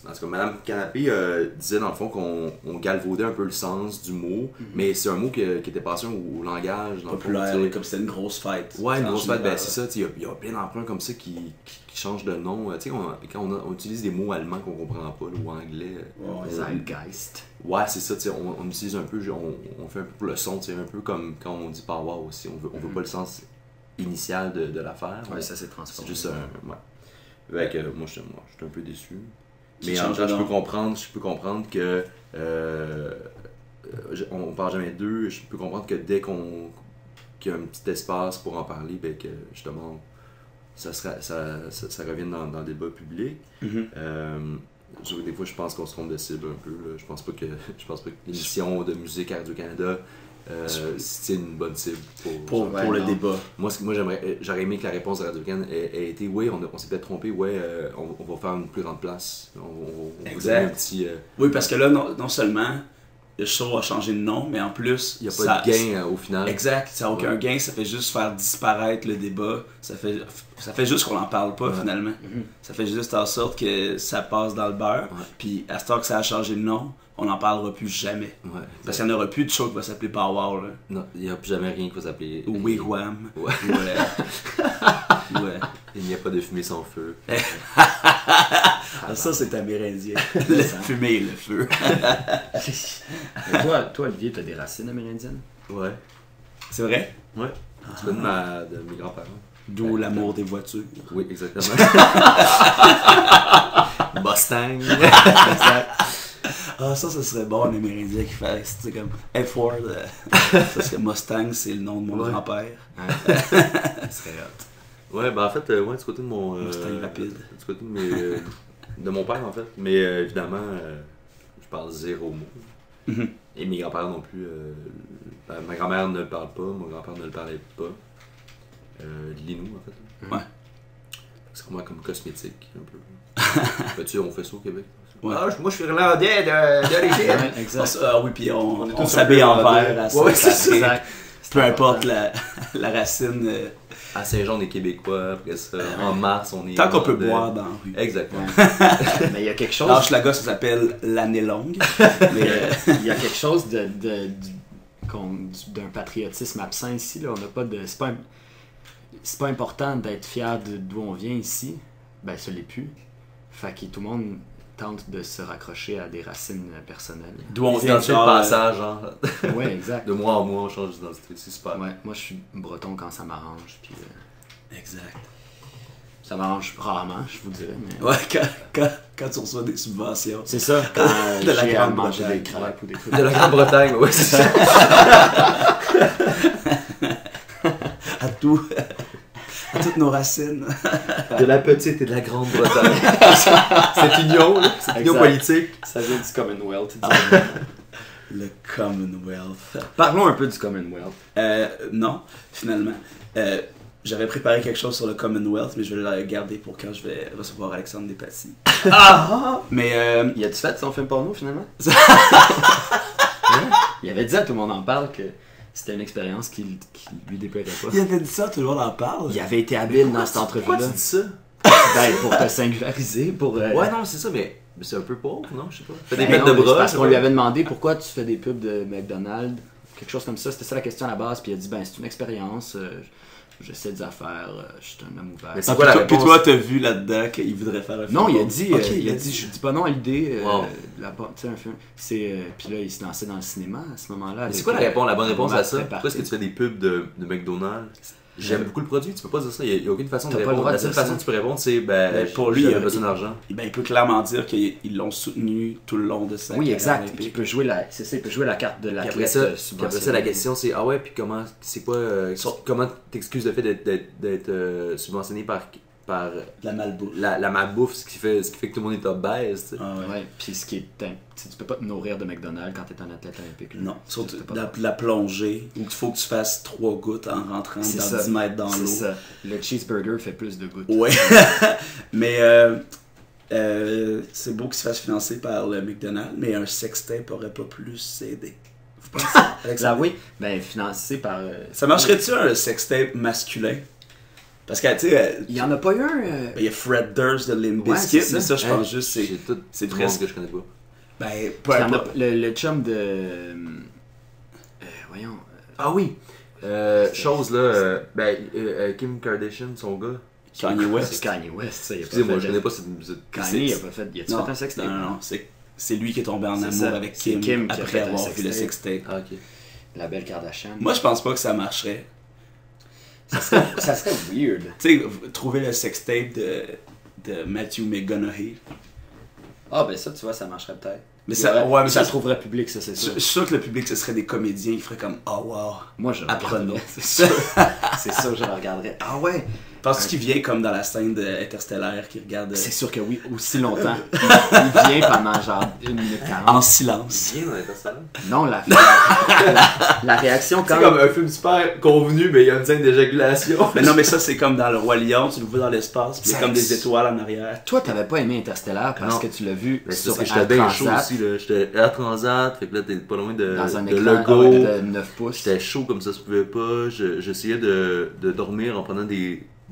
en tout cas, Mme Canapé disait, dans le fond, qu'on galvaudait un peu le sens du mot, mais c'est un mot qui était passé au langage, dans populaire, le fond, comme c'était une grosse fête. Ouais, une grosse fête, ben c'est ça. Il y a plein d'emprunts comme ça qui changent de nom. Tu sais, quand on utilise des mots allemands qu'on comprend pas, ou anglais... Zeitgeist. Ouais, c'est ça, on utilise un peu, on fait un peu pour le son, un peu comme quand on dit power aussi. On veut pas le sens initial de l'affaire. Ouais, ça s'est transformé. C'est juste ouais. Fait que moi, je suis un peu déçu. Mais en même temps, je peux comprendre que on parle jamais d'eux. Je peux comprendre que dès qu'il y a un petit espace pour en parler, ben que justement ça revienne dans le débat public. Des fois, je pense qu'on se trompe de cible un peu. Là. Je pense pas que l'émission de musique à Radio-Canada c'est une bonne cible pour le débat. Moi j'aurais aimé que la réponse de Radio-Can ait été oui, on s'est peut-être trompé, on va faire une plus grande place. On exact. Un petit, oui, parce que là, non seulement le show a changé de nom, mais en plus... Il n'y a pas de gain au final. Exact, ça n'a aucun gain, ça fait juste faire disparaître le débat. Ça fait juste qu'on n'en parle pas, finalement. Ça fait juste en sorte que ça passe dans le beurre. Puis à ce temps que ça a changé de nom, on n'en parlera plus jamais. Parce qu'il n'y en aura plus de show qui va s'appeler Power. Là. Non, il n'y a plus jamais rien qui va s'appeler... Wigwam. Ouais. Il n'y a pas de fumée sans feu. Ça, c'est amérindien. La fumée et le feu. Toi, Olivier, tu as des racines amérindiennes? Ouais. C'est vrai? Ouais. Tu connais de mes grands-parents. D'où l'amour des voitures. Oui, exactement. Mustang. Exact. Ah, ça serait bon, un Amérindien qui fait, c'est comme F-Word. Ça serait Mustang, c'est le nom de mon grand-père. Ça serait hot. Ouais, ben en fait, du côté de mon... Mustang rapide. Du côté de De mon père, en fait. Mais évidemment, je parle 0 mots. Mhm. Et mes grands-parents non plus. Ma grand-mère ne le parle pas, mon grand-père ne le parlait pas. Linou, en fait. Ouais. C'est comme cosmétique, un peu. Tu sais, on fait ça au Québec. Ouais. Ah, moi, je suis irlandais d'origine. Ouais, exact. Ah oui, puis on est tous s'habille un peu en irlandais. vert. Ouais, c'est ça. Exact. Peu importe la racine. À Saint-Jean, on est québécois. Après ça, en mars, on est. Tant qu'on peut irlandais. boire dans la rue. Exactement. Mais il y a quelque chose. Lâche la gosse, ça s'appelle l'année longue. Mais Il y a quelque chose d'un patriotisme absent ici. Là. On n'a pas de. C'est pas important d'être fier d'où on vient ici. Ben, ça l'est plus. Fait que tout le monde tente de se raccrocher à des racines personnelles. d'où on C'est vient, le genre, passage, genre. Ouais, exact. De mois en mois, on change d'identité. C'est super. Ouais, moi je suis breton quand ça m'arrange. Puis Exact. ça m'arrange rarement, je vous dirais. Mais... Ouais, quand tu reçois des subventions. C'est ça, quand De la j'ai à Grande-Bretagne. manger des crêpes ou des trucs. De la Grande-Bretagne, ouais, c'est ça. À tout. À toutes nos racines. De la petite et de la Grande-Bretagne. Cette union, là, cette union Exact. politique. Ça vient du Commonwealth. Le Commonwealth. Parlons un peu du Commonwealth. Non, finalement. J'avais préparé quelque chose sur le Commonwealth, mais je vais le garder pour quand je vais recevoir Alexandre Despatie. Mais Il a-tu fait son film porno finalement? Il avait dit à tout le monde en parle que c'était une expérience qui lui déplairait pas. il avait dit ça, tout le monde en parle. Il avait été habile dans cette Pourquoi entrevue-là. tu dis ça? Ben, pour te singulariser, pour... Ouais, non, c'est ça, mais c'est un peu pauvre, non? Je sais pas. Fais des Ben bêtes non, de mais c'est bras. parce je sais qu'on pas. lui avait demandé pourquoi tu fais des pubs de McDonald's, quelque chose comme ça. C'était ça la question à la base. Puis il a dit, ben c'est une expérience, j'essaie des affaires, je suis un homme ouvert. Mais c'est Ah, quoi puis la toi- puis réponse? toi, t'as vu là-dedans qu'il voudrait faire un film. Non, il a porno. dit, Ok, il a dit, je dis pas non à l'idée, Wow. tu sais, un film. C'est, puis là, il se lançait dans le cinéma à ce moment-là. Mais c'est quoi la bonne réponse à ça? Préparé. Pourquoi est-ce que tu fais des pubs de McDonald's? J'aime beaucoup le produit, tu peux pas dire ça, il n'y a aucune façon de T'as pas le répondre. droit de La seule dire ça. façon que tu peux répondre, c'est ben, pour lui, j'avais besoin d'argent. Ben, il peut clairement dire qu'ils l'ont soutenu tout le long de sa Oui, carrière exact. olympique. Puis il peut jouer c'est ça, il peut jouer la carte de Puis l'athlète après ça, subventionné. la question c'est ah ouais, puis comment, c'est quoi, comment t'excuses le fait d'être subventionné par La malbouffe. la malbouffe, ce qui fait que tout le monde est obèse, tu sais. Ah ouais. Ouais, puis ce qui est. Tu peux pas te nourrir de McDonald's quand t'es un athlète olympique. Non, surtout T'as pas- la plongée, où il faut que tu fasses 3 gouttes en rentrant dans C'est ça. 10 mètres dans C'est l'eau. ça. Le cheeseburger fait plus de gouttes. Ouais. Mais c'est beau qu'il se fasse financer par le McDonald's, mais un sextape aurait pas plus aidé. Vous pensez? Là, Alexandre? oui, ben financé par. Ça marcherait-tu un sextape masculin? Parce que, tu sais, Il y en a pas eu un. il y a Fred Durst de Limp Ouais, Bizkit, c'est mais ça. ça, je pense juste, c'est tout c'est le monde presque- que je connais pas. Ben, peu Il y en a- importe. le chum de. Voyons. Ah oui! Chose là, Kim Kardashian, son gars. Kanye West. C'est Kanye West, ça. Il a pas Excusez-moi, fait je de- connais pas cette musique. Kanye, il a pas fait. Il a-tu Non, fait un sextape? non, c'est lui qui est tombé en C'est amour ça. avec C'est Kim, Kim qui a après fait un avoir vu le sextape. sextape. Ah ok. La belle Kardashian. Moi, je pense pas que ça marcherait. ça serait weird. Tu sais, trouver le sextape de Matthew McConaughey. Ah, ben ça, tu vois, ça marcherait peut-être. Mais Il y ça, aurait- ouais, mais ça ça, trouverait public, ça, c'est je sûr. suis sûr que le public, ce serait des comédiens qui feraient comme « Oh wow, Moi, je le apprenons regarderais. » C'est sûr. C'est sûr, je le regarderais. Ah ouais? Penses-tu qu'il vient comme dans la scène de Interstellar qui regarde C'est sûr que oui, aussi longtemps. Il vient pendant genre 1 minute 40. en silence? Bien dans Interstellar. Non, la réaction quand... C'est comme un film super convenu, mais il y a une scène d'éjaculation. Mais non, mais ça, c'est comme dans Le Roi Lion, tu le vois dans l'espace, puis il y a Ça- comme des étoiles en arrière. Toi, t'avais pas aimé Interstellar parce Non. que tu l'as vu Mais c'est sur parce que j'étais bien chaud Transat, aussi, là. J'étais à Transat, fait que là, t'es pas loin de dans un de écran logo. de 9 pouces. J'étais chaud comme ça se pouvait pas. J'essayais de dormir en prenant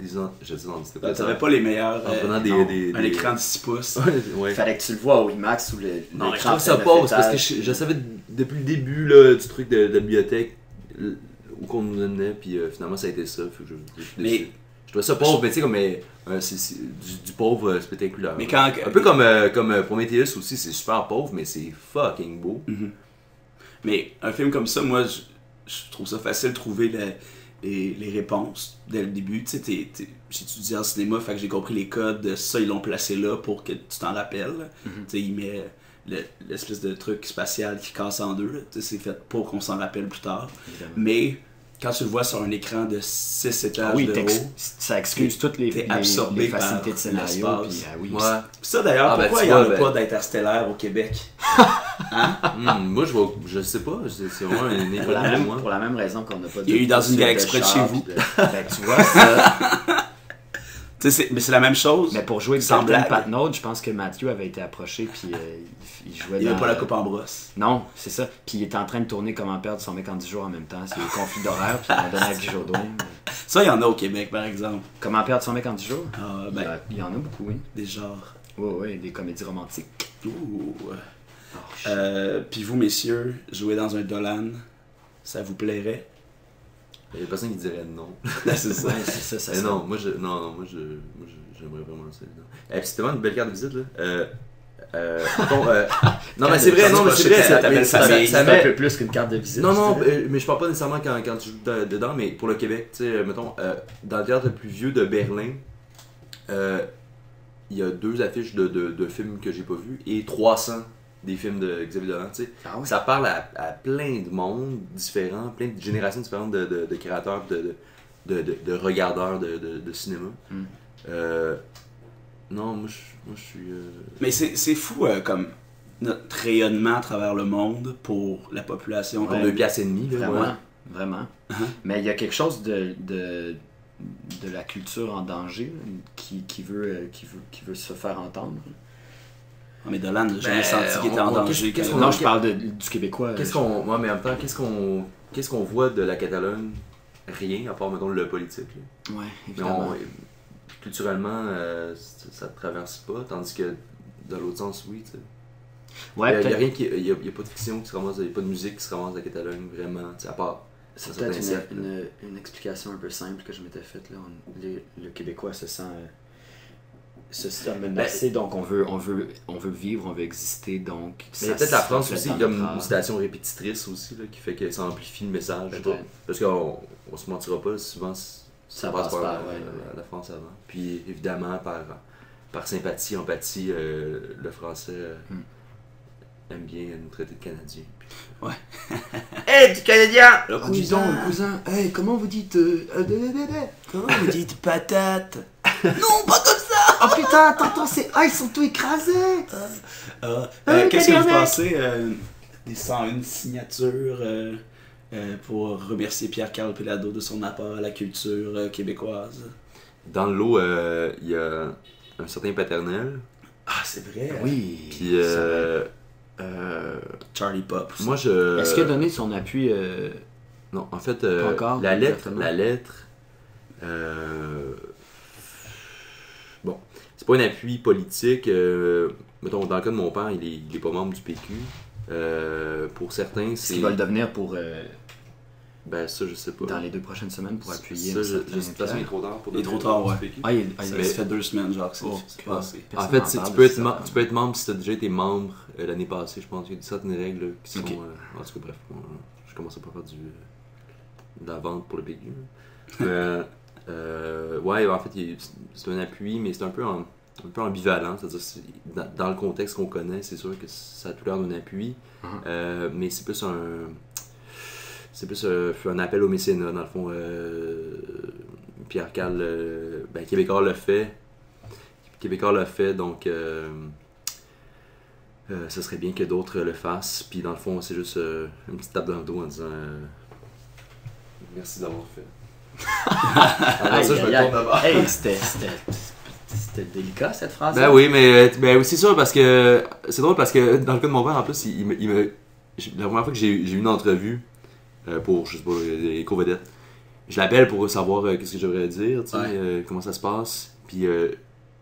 je dis non, c'était pas ça. T'avais pas les meilleurs. En prenant non, un écran de 6 pouces. Ouais. Fallait que tu le vois au IMAX ou le Non, je l'écran trouve ça de pauvre, c'est parce que étage. je savais depuis le début là, du truc de la bibliothèque où qu'on nous amenait, puis finalement ça a été ça. Fait que Mais- je trouvais ça pauvre, mais tu sais, comme c'est du pauvre spectaculaire. Mais quand- Un peu comme Prometheus aussi, c'est super pauvre, mais c'est fucking beau. Mais un film comme ça, moi, je trouve ça facile de trouver les réponses dès le début. Tu sais, j'ai étudié en cinéma, fait que j'ai compris les codes de ça, ils l'ont placé là pour que tu t'en rappelles. Tu sais, il met l'espèce de truc spatial qui casse en deux. Tu sais, c'est fait pour qu'on s'en rappelle plus tard. Évidemment. Mais Quand tu le vois sur un écran de 6 étages Oui, de haut, ça excuse toutes t'es absorbé les facilités par de scénario. l'espace. Puis, oui, Ouais. ça d'ailleurs, Ah, ben, pourquoi tu il n'y en vois, a ben- pas d'Interstellaire au Québec? Moi, je sais pas. C'est vraiment un pour, la événement, même, moi. pour la même raison qu'on n'a pas de. Il y a eu dans une de galaxie près de char, chez vous. puis Ben, tu vois, ça. Tu sais, mais c'est la même chose. Mais pour jouer le Sans Captain blague. Patnaud, je pense que Matthew avait été approché, puis il jouait Il n'y dans... avait pas la coupe en brosse. Non, c'est ça. Puis il était en train de tourner Comment perdre son mec en 10 jours en même temps. C'est le conflit d'horaire, puis il a donné à Guy Jourdain. Ça, il y en a au Québec, par exemple. Comment perdre son mec en 10 jours? Ah, Il y ben, a- il y en a beaucoup, oui. des genres. Oui, des comédies romantiques. Ouh. Oh, Puis vous, messieurs, jouer dans un Dolan, ça vous plairait? Il y a personne qui dirait non. Là, c'est ça. Ouais, c'est ça, Mais non, moi, j'aimerais vraiment ça. Et puis c'est vraiment une belle carte de visite, là. Mettons, non, mais c'est vrai, non, mais c'est vrai, Ça t'appelle famille. Ça met- fait un peu plus qu'une carte de visite. Non, non, je dirais. mais je parle pas nécessairement quand tu joues dedans, mais pour le Québec, tu sais, mettons, dans le théâtre le plus vieux de Berlin, il y a 2 affiches de films que j'ai pas vus et 300 des films de Xavier Dolan, tu sais. Ah ouais? Ça parle à plein de mondes différents, plein de générations différentes de créateurs, de regardeurs de cinéma. Mm. Non, moi je suis. Mais c'est fou comme notre rayonnement à travers le monde pour la population. Pour comme 2 piastres et demi, là. Vraiment, ouais. vraiment. Uh-huh. Mais il y a quelque chose de la culture en danger là, qui veut se faire entendre. Ah, mais Dolan, j'ai jamais Ben, senti qu'il était en on- danger. qu'est-ce quand- qu'on- Non, je parle du Québécois. Qu'est-ce qu'on. Ouais, mais en même temps, qu'est-ce qu'on voit de la Catalogne? Rien, à part, mettons, le politique. Là. Ouais, Mais évidemment. culturellement, ça ne traverse pas, tandis que dans l'autre sens, oui. Tu sais. Ouais, Il n'y a, peut-être. rien qui. Il y a pas de fiction qui se ramasse, il n'y a pas de musique qui se ramasse à Catalogne, vraiment. Tu sais, à part. C'est certains peut-être cercles, là. une explication un peu simple que je m'étais faite. Là. Le Québécois se sent menacé, donc on veut vivre, on veut exister, donc... Mais il y a peut-être la France ça aussi, reflète comme dans notre une art. citation répétitrice aussi, là, qui fait que ça amplifie le message. Je sais pas. Peut-être. Parce qu'on se mentira pas, souvent ça passe par ouais. la France avant. Puis évidemment, par sympathie, empathie, le français aime bien nous traiter de Canadiens. Ouais. Hey, du Canadien! Le cousin, hey, comment vous dites... Comment vous dites patate? Non, pas comme ça! Oh putain, t'entends, ils sont tous écrasés! Qu'est-ce que vous Tabarnak! pensez des 101 signatures pour remercier Pierre-Carl Pelado de son apport à la culture québécoise? Dans le lot, il y a un certain paternel. Ah, c'est vrai. Oui. Puis Charlie Pop. moi, je. Est-ce qu'il a donné son appui... Non, en fait, Pas encore, la lettre. exactement. Bon, c'est pas un appui politique. Mettons, dans le cas de mon père, il est pas membre du PQ. Pour certains, Est-ce c'est. qu'il va le devenir pour... Ben, ça, je sais pas. dans les 2 prochaines semaines pour appuyer Ça, un je certain de toute façon, il est Pierre? trop tard pour Il est trop devenir tard, membre ouais. du PQ. Ah, Ça fait 2 semaines, genre, que c'est Oh, c'est passé. En Personne fait, n'en tu parle peux, de ça. tu peux être membre si tu as déjà été membre l'année passée, je pense. Il y a certaines règles là, qui sont. Ok. En tout cas, bref, je commence à pas faire de la vente pour le PQ. Ouais, en fait, c'est un appui, mais c'est un peu ambivalent. C'est-à-dire, dans le contexte qu'on connaît, c'est sûr que ça a tout l'air d'un appui, mais c'est plus un appel au mécénat, dans le fond. Pierre-Carl, Québécois le fait. Donc ce serait bien que d'autres le fassent. Puis dans le fond, c'est juste une petite tape dans le dos en disant merci d'avoir fait. Alors, ça, je me compte d'abord. Hey, c'était délicat cette phrase. Ben oui, mais c'est sûr parce que c'est drôle parce que dans le cas de mon père, en plus, la première fois que j'ai eu une entrevue pour, je sais pas, les co-vedettes, je l'appelle pour savoir qu'est-ce que je devrais dire, tu sais, comment ça se passe. Puis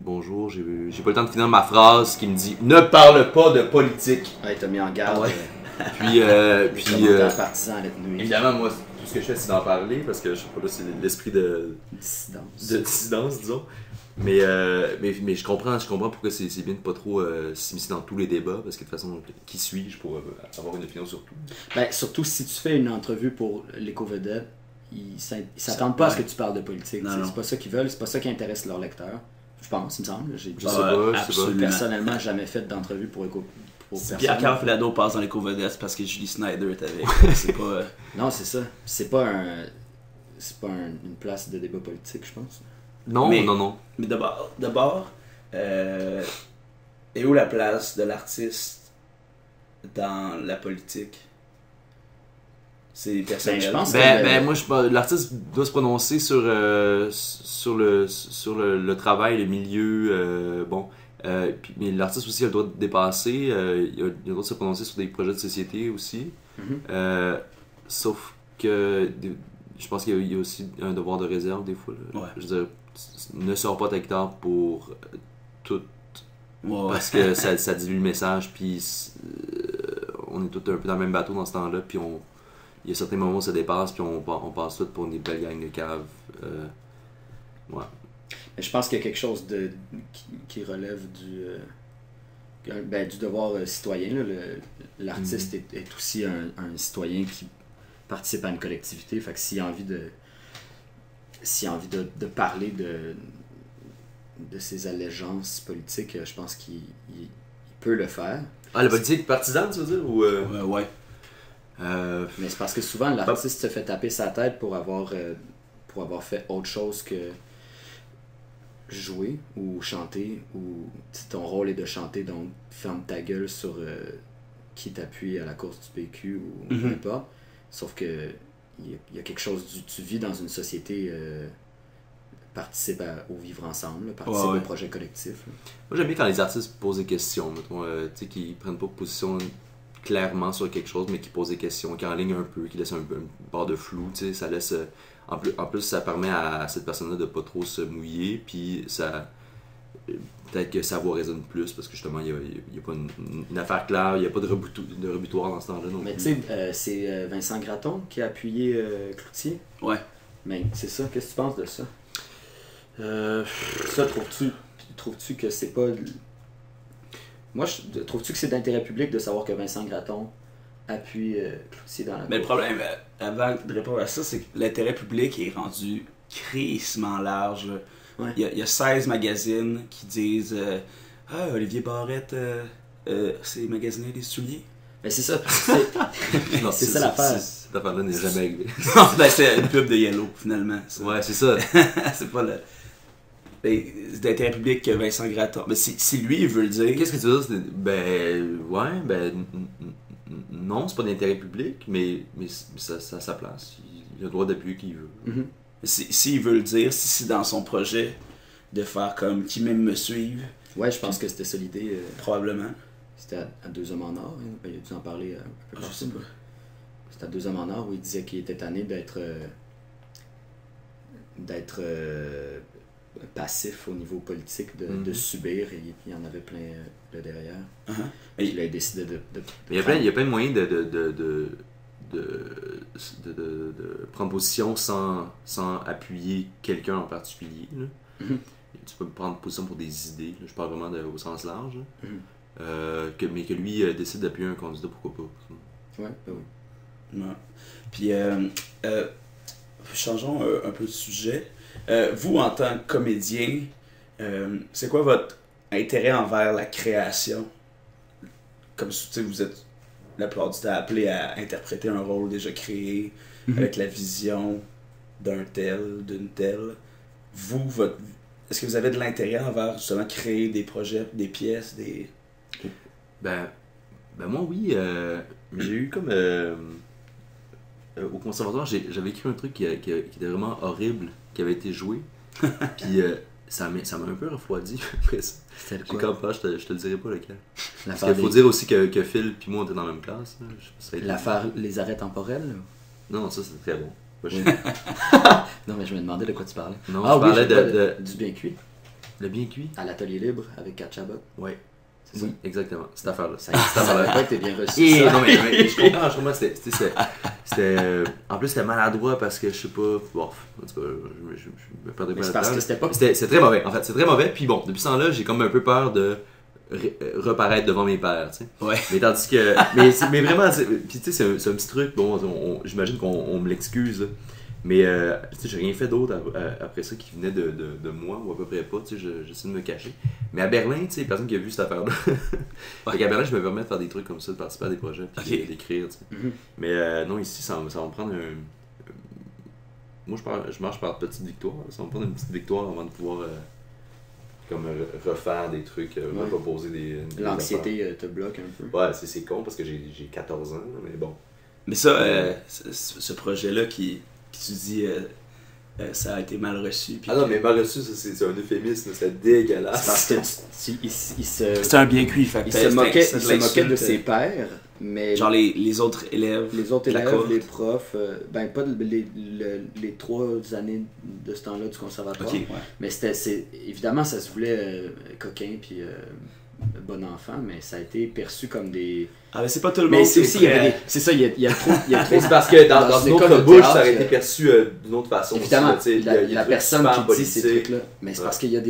bonjour, j'ai pas le temps de finir ma phrase qui me dit ne parle pas de politique. Ouais, t'as mis en garde. Puis partisan à l'être nuit. évidemment, moi, tout ce que je fais, c'est d'en parler parce que je sais pas, là, c'est l'esprit de dissidence, disons. Mais je comprends pourquoi c'est bien de pas trop s'immiscer dans tous les débats, parce que de toute façon, qui suis-je pour avoir une opinion sur tout? Ben, surtout si tu fais une entrevue pour l'éco-vedette, ils s'attendent pas à ce que tu parles de politique. Non, C'est non. pas ça qu'ils veulent, c'est pas ça qui intéresse leurs lecteurs. Je pense, il me semble. J'ai Je sais pas. absolument. personnellement jamais fait d'entrevue pour Si personne. Pierre-Carl Pelado passe dans les co-vedettes, c'est parce que Julie Snyder est avec. C'est pas... Non, c'est ça. C'est pas un... une place de débat politique, je pense. Non, Mais- non. Mais d'abord, est où la place de l'artiste dans la politique? C'est personnel. je pense L'artiste doit se prononcer sur le travail, le milieu, mais l'artiste aussi a le droit de dépasser, il a le droit de se prononcer sur des projets de société aussi. Sauf que je pense qu'il y a aussi un devoir de réserve des fois. Là. Ouais. Je veux dire, ne sors pas ta guitare pour tout, Ouais. parce que ça dilue le message, puis on est tous un peu dans le même bateau dans ce temps-là, puis il y a certains moments où ça dépasse, puis on passe tout pour une belle gang de caves. Ouais. Mais je pense qu'il y a quelque chose qui relève du devoir citoyen. Là. L'artiste est aussi un citoyen qui participe à une collectivité. Fait que s'il a envie de parler de ses allégeances politiques, je pense qu'il peut le faire. Ah, la politique partisane, tu veux dire? Ou, Ouais. Mais c'est parce que souvent l'artiste se fait taper sa tête pour avoir fait autre chose que jouer ou chanter, ou ton rôle est de chanter, donc ferme ta gueule sur qui t'appuie à la course du PQ ou peu importe. Sauf que il y a quelque chose tu vis dans une société, participe au vivre ensemble, participe au projet collectif. Là. Moi, j'aime bien quand les artistes posent des questions, mettons, qui prennent pas position clairement sur quelque chose, mais qui posent des questions, qui enlignent un peu, qui laissent une part de flou, ça laisse... En plus, ça permet à cette personne-là de pas trop se mouiller, puis ça... Peut-être que sa voix résonne plus, parce que justement, il n'y a pas une affaire claire, il n'y a pas de rebutoir dans ce temps-là non Mais plus. tu sais, c'est Vincent Gratton qui a appuyé Cloutier. Ouais. Mais c'est ça, qu'est-ce que tu penses de ça? Ça, trouves-tu que c'est pas... Moi, trouves-tu que c'est d'intérêt public de savoir que Vincent Gratton appuie Cloutier dans la Mais le cour? problème, avant de répondre à ça, c'est que l'intérêt public est rendu crissement large. Là. Ouais. Il y a 16 magazines qui disent Olivier Barrette c'est magasiné des souliers. Mais c'est ça, Non, c'est ça l'affaire. Cette affaire-là n'est jamais arrivée. Non, ben, c'est une pub de Yellow, finalement. Ça. Ouais, c'est ça. C'est pas le. Ben, c'est d'intérêt public que Vincent Gratton. Mais si lui, il veut le dire. Qu'est-ce que tu veux dire? Non, c'est pas d'intérêt public, mais ça a sa place. Il a le droit d'appuyer qui veut. Mhm. S'il veut le dire, si c'est dans son projet de faire comme qui même me suivent, Ouais, je pense que c'était ça l'idée. probablement. C'était à Deux Hommes en Or. Hein. Ben, il a dû en parler un peu plus Je sais pas. C'était à Deux Hommes en Or où il disait qu'il était tanné d'être passif au niveau politique, de subir, et il y en avait plein là derrière. Uh-huh. Puis il a décidé de Mais il y a plein de moyens de prendre position sans appuyer quelqu'un en particulier. Là. Mhm. Tu peux prendre position pour des idées, là. Je parle vraiment au sens large. Là. Mhm. Mais que lui décide d'appuyer un candidat, pourquoi pas. Ouais, ben oui. Ouais. Puis, changeons un peu de sujet. Vous, en tant que comédien, c'est quoi votre intérêt envers la création? Comme si vous êtes la plupart du temps appelé à interpréter un rôle déjà créé, avec la vision d'un tel, d'une telle. Vous, est-ce que vous avez de l'intérêt envers justement créer des projets, des pièces, des... Ben moi, oui. J'ai eu comme... au conservatoire, j'avais écrit un truc qui était vraiment horrible, qui avait été joué. Puis ça m'a un peu refroidi après ça. C'était J'ai comme pas, je te le dirai pas lequel. Parce L'affaire qu'il faut dire aussi que Phil puis moi on était dans la même classe. Là. Je sais pas si ça a été- L'affaire Les Arrêts temporels. Là. Non, ça c'était très bon. Moi, Oui. Non, mais je me demandais de quoi tu parlais. Non, Ah je parlais je parlais de du bien cuit, le bien cuit. à l'atelier libre avec Kat Chabot. Ouais. C'est Oui, exactement. Cette affaire-là. ça. Ça n'avait pas été bien reçu. Et ça. non, mais je comprends, c'était en plus c'était maladroit parce que je sais pas, bon, en tout cas, je me perdais Mais pas c'est parce là-dedans. que c'était pas... C'est très mauvais, en fait, c'est très mauvais, puis bon, depuis ce temps-là, j'ai comme un peu peur de reparaître devant mes pairs, tu sais. Ouais. Mais tandis que, mais vraiment, puis tu sais, c'est un petit truc, bon, j'imagine qu'on me l'excuse, là. Mais tu sais, j'ai rien fait d'autre après ça qui venait de moi, ou à peu près pas, tu sais, j'essaie de me cacher. Mais à Berlin, tu sais, personne qui a vu cette affaire-là. Fait qu'à Berlin, je me permets de faire des trucs comme ça, de participer à des projets, puis Ok. d'écrire, tu sais. Mhm. Mais non, ici, ça va me prendre moi je marche par petites victoires. Ça va me prendre une petite victoire avant de pouvoir comme refaire des trucs, reproposer des L'anxiété te bloque un peu. Ouais, c'est con parce que j'ai 14 ans, là, mais bon. Mais ça, ce projet-là qui tu dis, ça a été mal reçu. Puis Ah non, mais mal reçu, ça, c'est un euphémisme, c'est dégueulasse. Parce que c'est un bien cuit. Fait que il se moquait de l'insulte. ses pairs, mais Genre les autres élèves. les autres la élèves, cohorte. les profs, ben pas les 3 années de ce temps-là du conservatoire, Ok, ouais. mais évidemment ça se voulait coquin puis bon enfant, mais ça a été perçu comme des... Ah, mais c'est pas tout le monde. Mais c'est qui aussi, est prêt. c'est ça, il y a trop... Mais c'est parce que dans une une école autre de bouche, théâtre, ça aurait été perçu d'une autre façon. Évidemment, aussi, là, tu sais, il y a des la trucs personne super qui dit ces politiques. trucs-là, mais c'est parce qu'il y a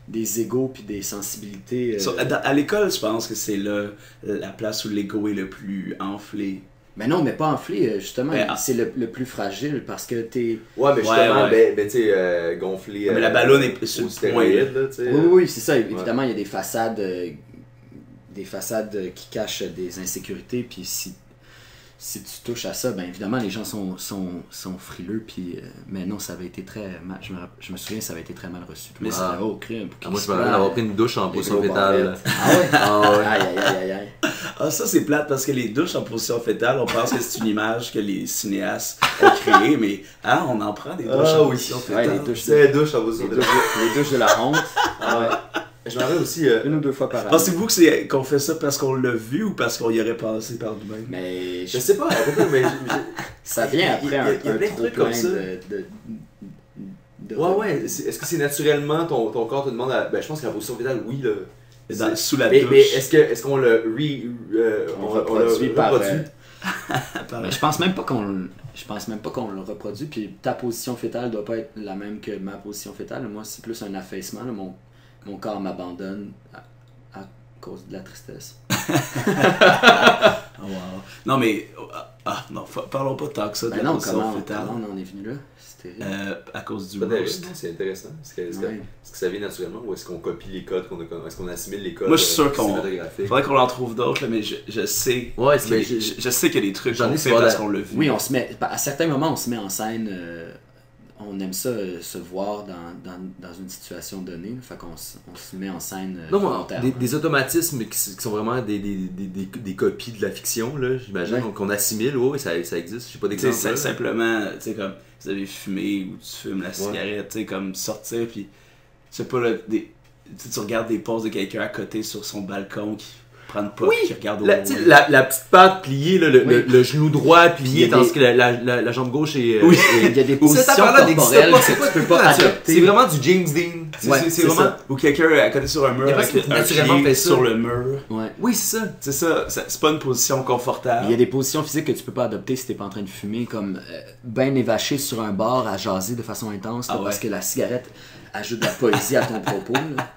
des égos puis des sensibilités... À l'école, je pense que c'est la place où l'ego est le plus enflé. Mais non, mais pas enflé, justement, Mais, c'est le plus fragile parce que t'es... Ouais, mais justement, Ouais. ben tu sais, gonflé. Mais la ballonne est sur au le stéroïde, là, tu sais. Oui, c'est ça. Évidemment, il y a des façades qui cachent des insécurités, puis si tu touches à ça, ben évidemment, les gens sont frileux, puis... mais non, ça avait été très mal... Je me souviens, ça avait été très mal reçu. Mais ça avait au crime. Moi, je me rappelle d'avoir pris une douche en position fétale. Ah ouais? Ah ouais. Aïe. Ah, ça, c'est plate parce que les douches en position fétale, on pense que c'est une image que les cinéastes ont créée, mais on en prend des douches Ah en oui. position Ouais, fétale. les douches C'est douche en position fétale. les douches de la honte. Ah ouais. Je me rappelle aussi. 1 ou 2 fois par année. Pensez-vous qu'on fait ça parce qu'on l'a vu ou parce qu'on y aurait pensé par nous-mêmes? Mais Je sais pas, mais. ça vient après il y a un plein de trop trucs plein comme ça. de Ouais. Est-ce que c'est naturellement ton corps te demande à. Ben, je pense qu'en position fétale, oui, là. Sous la Mais douche. est-ce qu'on le On reproduit par... reproduit? Mais je pense même pas qu'on le reproduit, puis ta position fétale doit pas être la même que ma position fétale. Moi, c'est plus un affaissement. Là. Mon corps m'abandonne à cause de la tristesse. Oh, wow. Non, mais. Non, parlons pas tant que ça de Ben la non, position comment fétale. on en est venu là? C'est terrible. À cause du C'est pas terrible, roast. non, c'est intéressant. Est-ce Ouais. que ça vient naturellement ou est-ce qu'on copie les codes est-ce qu'on assimile les codes Moi, je suis sûr qu'on. cinématographiques? Faudrait qu'on en trouve d'autres, là, mais je sais. Ouais, qu'il y a des- je sais qu'il y a des trucs J'en ai qu'on fait sur parce la- qu'on l'a vu. Oui, à certains moments, on se met en scène. On aime ça, se voir dans une situation donnée. Fait qu'on on se met en scène Non, moi, volontairement. des automatismes qui sont vraiment des copies de la fiction, là, j'imagine, Ouais. qu'on assimile, ça existe, je sais pas Tu sais, d'exemple. là. simplement, tu sais, comme vous avez fumé ou tu fumes la cigarette, tu sais, comme sortir, puis je sais pas, là, tu regardes des poses de quelqu'un à côté sur son balcon qui prend une puff, qui regarde au loin. Tu sais, la petite patte pliée, là, Oui. le genou droit Il y plié, a tandis des- que la jambe gauche est... Oui. Il y a des Cette positions affaire-là n'existe corporelles pas, que c'est tu pas peux pas naturel. adopter. C'est vraiment du James Dean. Ouais, C'est c'est vraiment... ça. Ou quelqu'un à côté sur un mur Il y a pas avec qui un naturellement pied fait ça. sur le mur. Ouais. Oui, c'est ça. C'est ça, c'est pas une position confortable. Il y a des positions physiques que tu peux pas adopter si t'es pas en train de fumer, comme ben évaché sur un bar à jaser de façon intense, là, Ah ouais. parce que la cigarette ajoute de la poésie à ton propos. Là.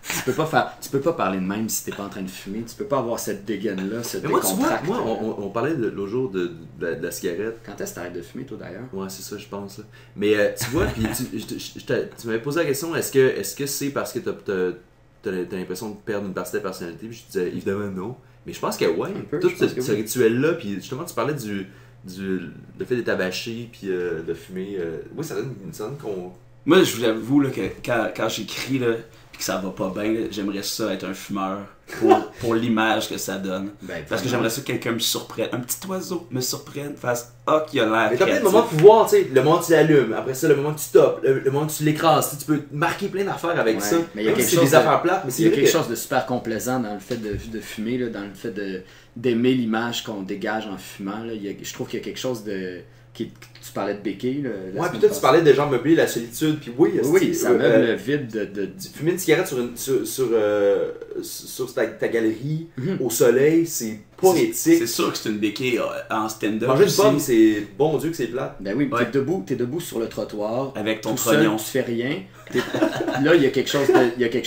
Tu peux pas parler de même si t'es pas en train de fumer. Tu peux pas avoir cette dégaine-là, ce Mais moi, tu vois, décontracte. on parlait l'autre jour de la cigarette. Quand est-ce que t'arrêtes de fumer, toi, d'ailleurs? Ouais, c'est ça, je pense. Là. Mais tu vois, puis tu m'avais posé la question, est-ce que c'est parce que t'as l'impression de perdre une partie de ta personnalité? Puis je disais évidemment non. Mais je pense que ouais, Un peu, tout je pense que ce oui. rituel-là, puis justement, tu parlais le fait d'être abaché, puis de fumer. Oui, ça donne qu'on. Moi, je vous avoue là, que quand j'écris là, pis que ça va pas bien, là, j'aimerais ça être un fumeur pour l'image que ça donne. Ben, Parce que j'aimerais ça que quelqu'un me surprenne, un petit oiseau me surprenne, fasse « qui a l'air Mais t'as plein de créatif. moments de pouvoir, tu sais, le moment où tu l'allumes, après ça, le moment que tu stoppes, le moment où tu l'écrases, tu peux marquer plein d'affaires avec Ouais, ça. mais il y a Même quelque si c'est chose des de- affaires plates, mais c'est Il y a vrai quelque que- chose de super complaisant dans le fait de fumer, là, dans le fait d'aimer l'image qu'on dégage en fumant. Là. Je trouve qu'il y a quelque chose de... Tu parlais de béquille. Là, la Ouais, semaine puis toi, tu passée. parlais des gens meublés, la solitude, puis oui, Oui, ça meuble euh, vide de fumer une cigarette sur ta galerie, Mhm. au soleil, c'est pas C'est éthique. sûr que c'est une béquille en stand-up Manger une aussi, pomme, c'est bon Dieu que c'est plate. Ben oui, Ouais. t'es debout sur le trottoir. avec ton Tout seul, trognon. tu fais rien. Là, il y a quelque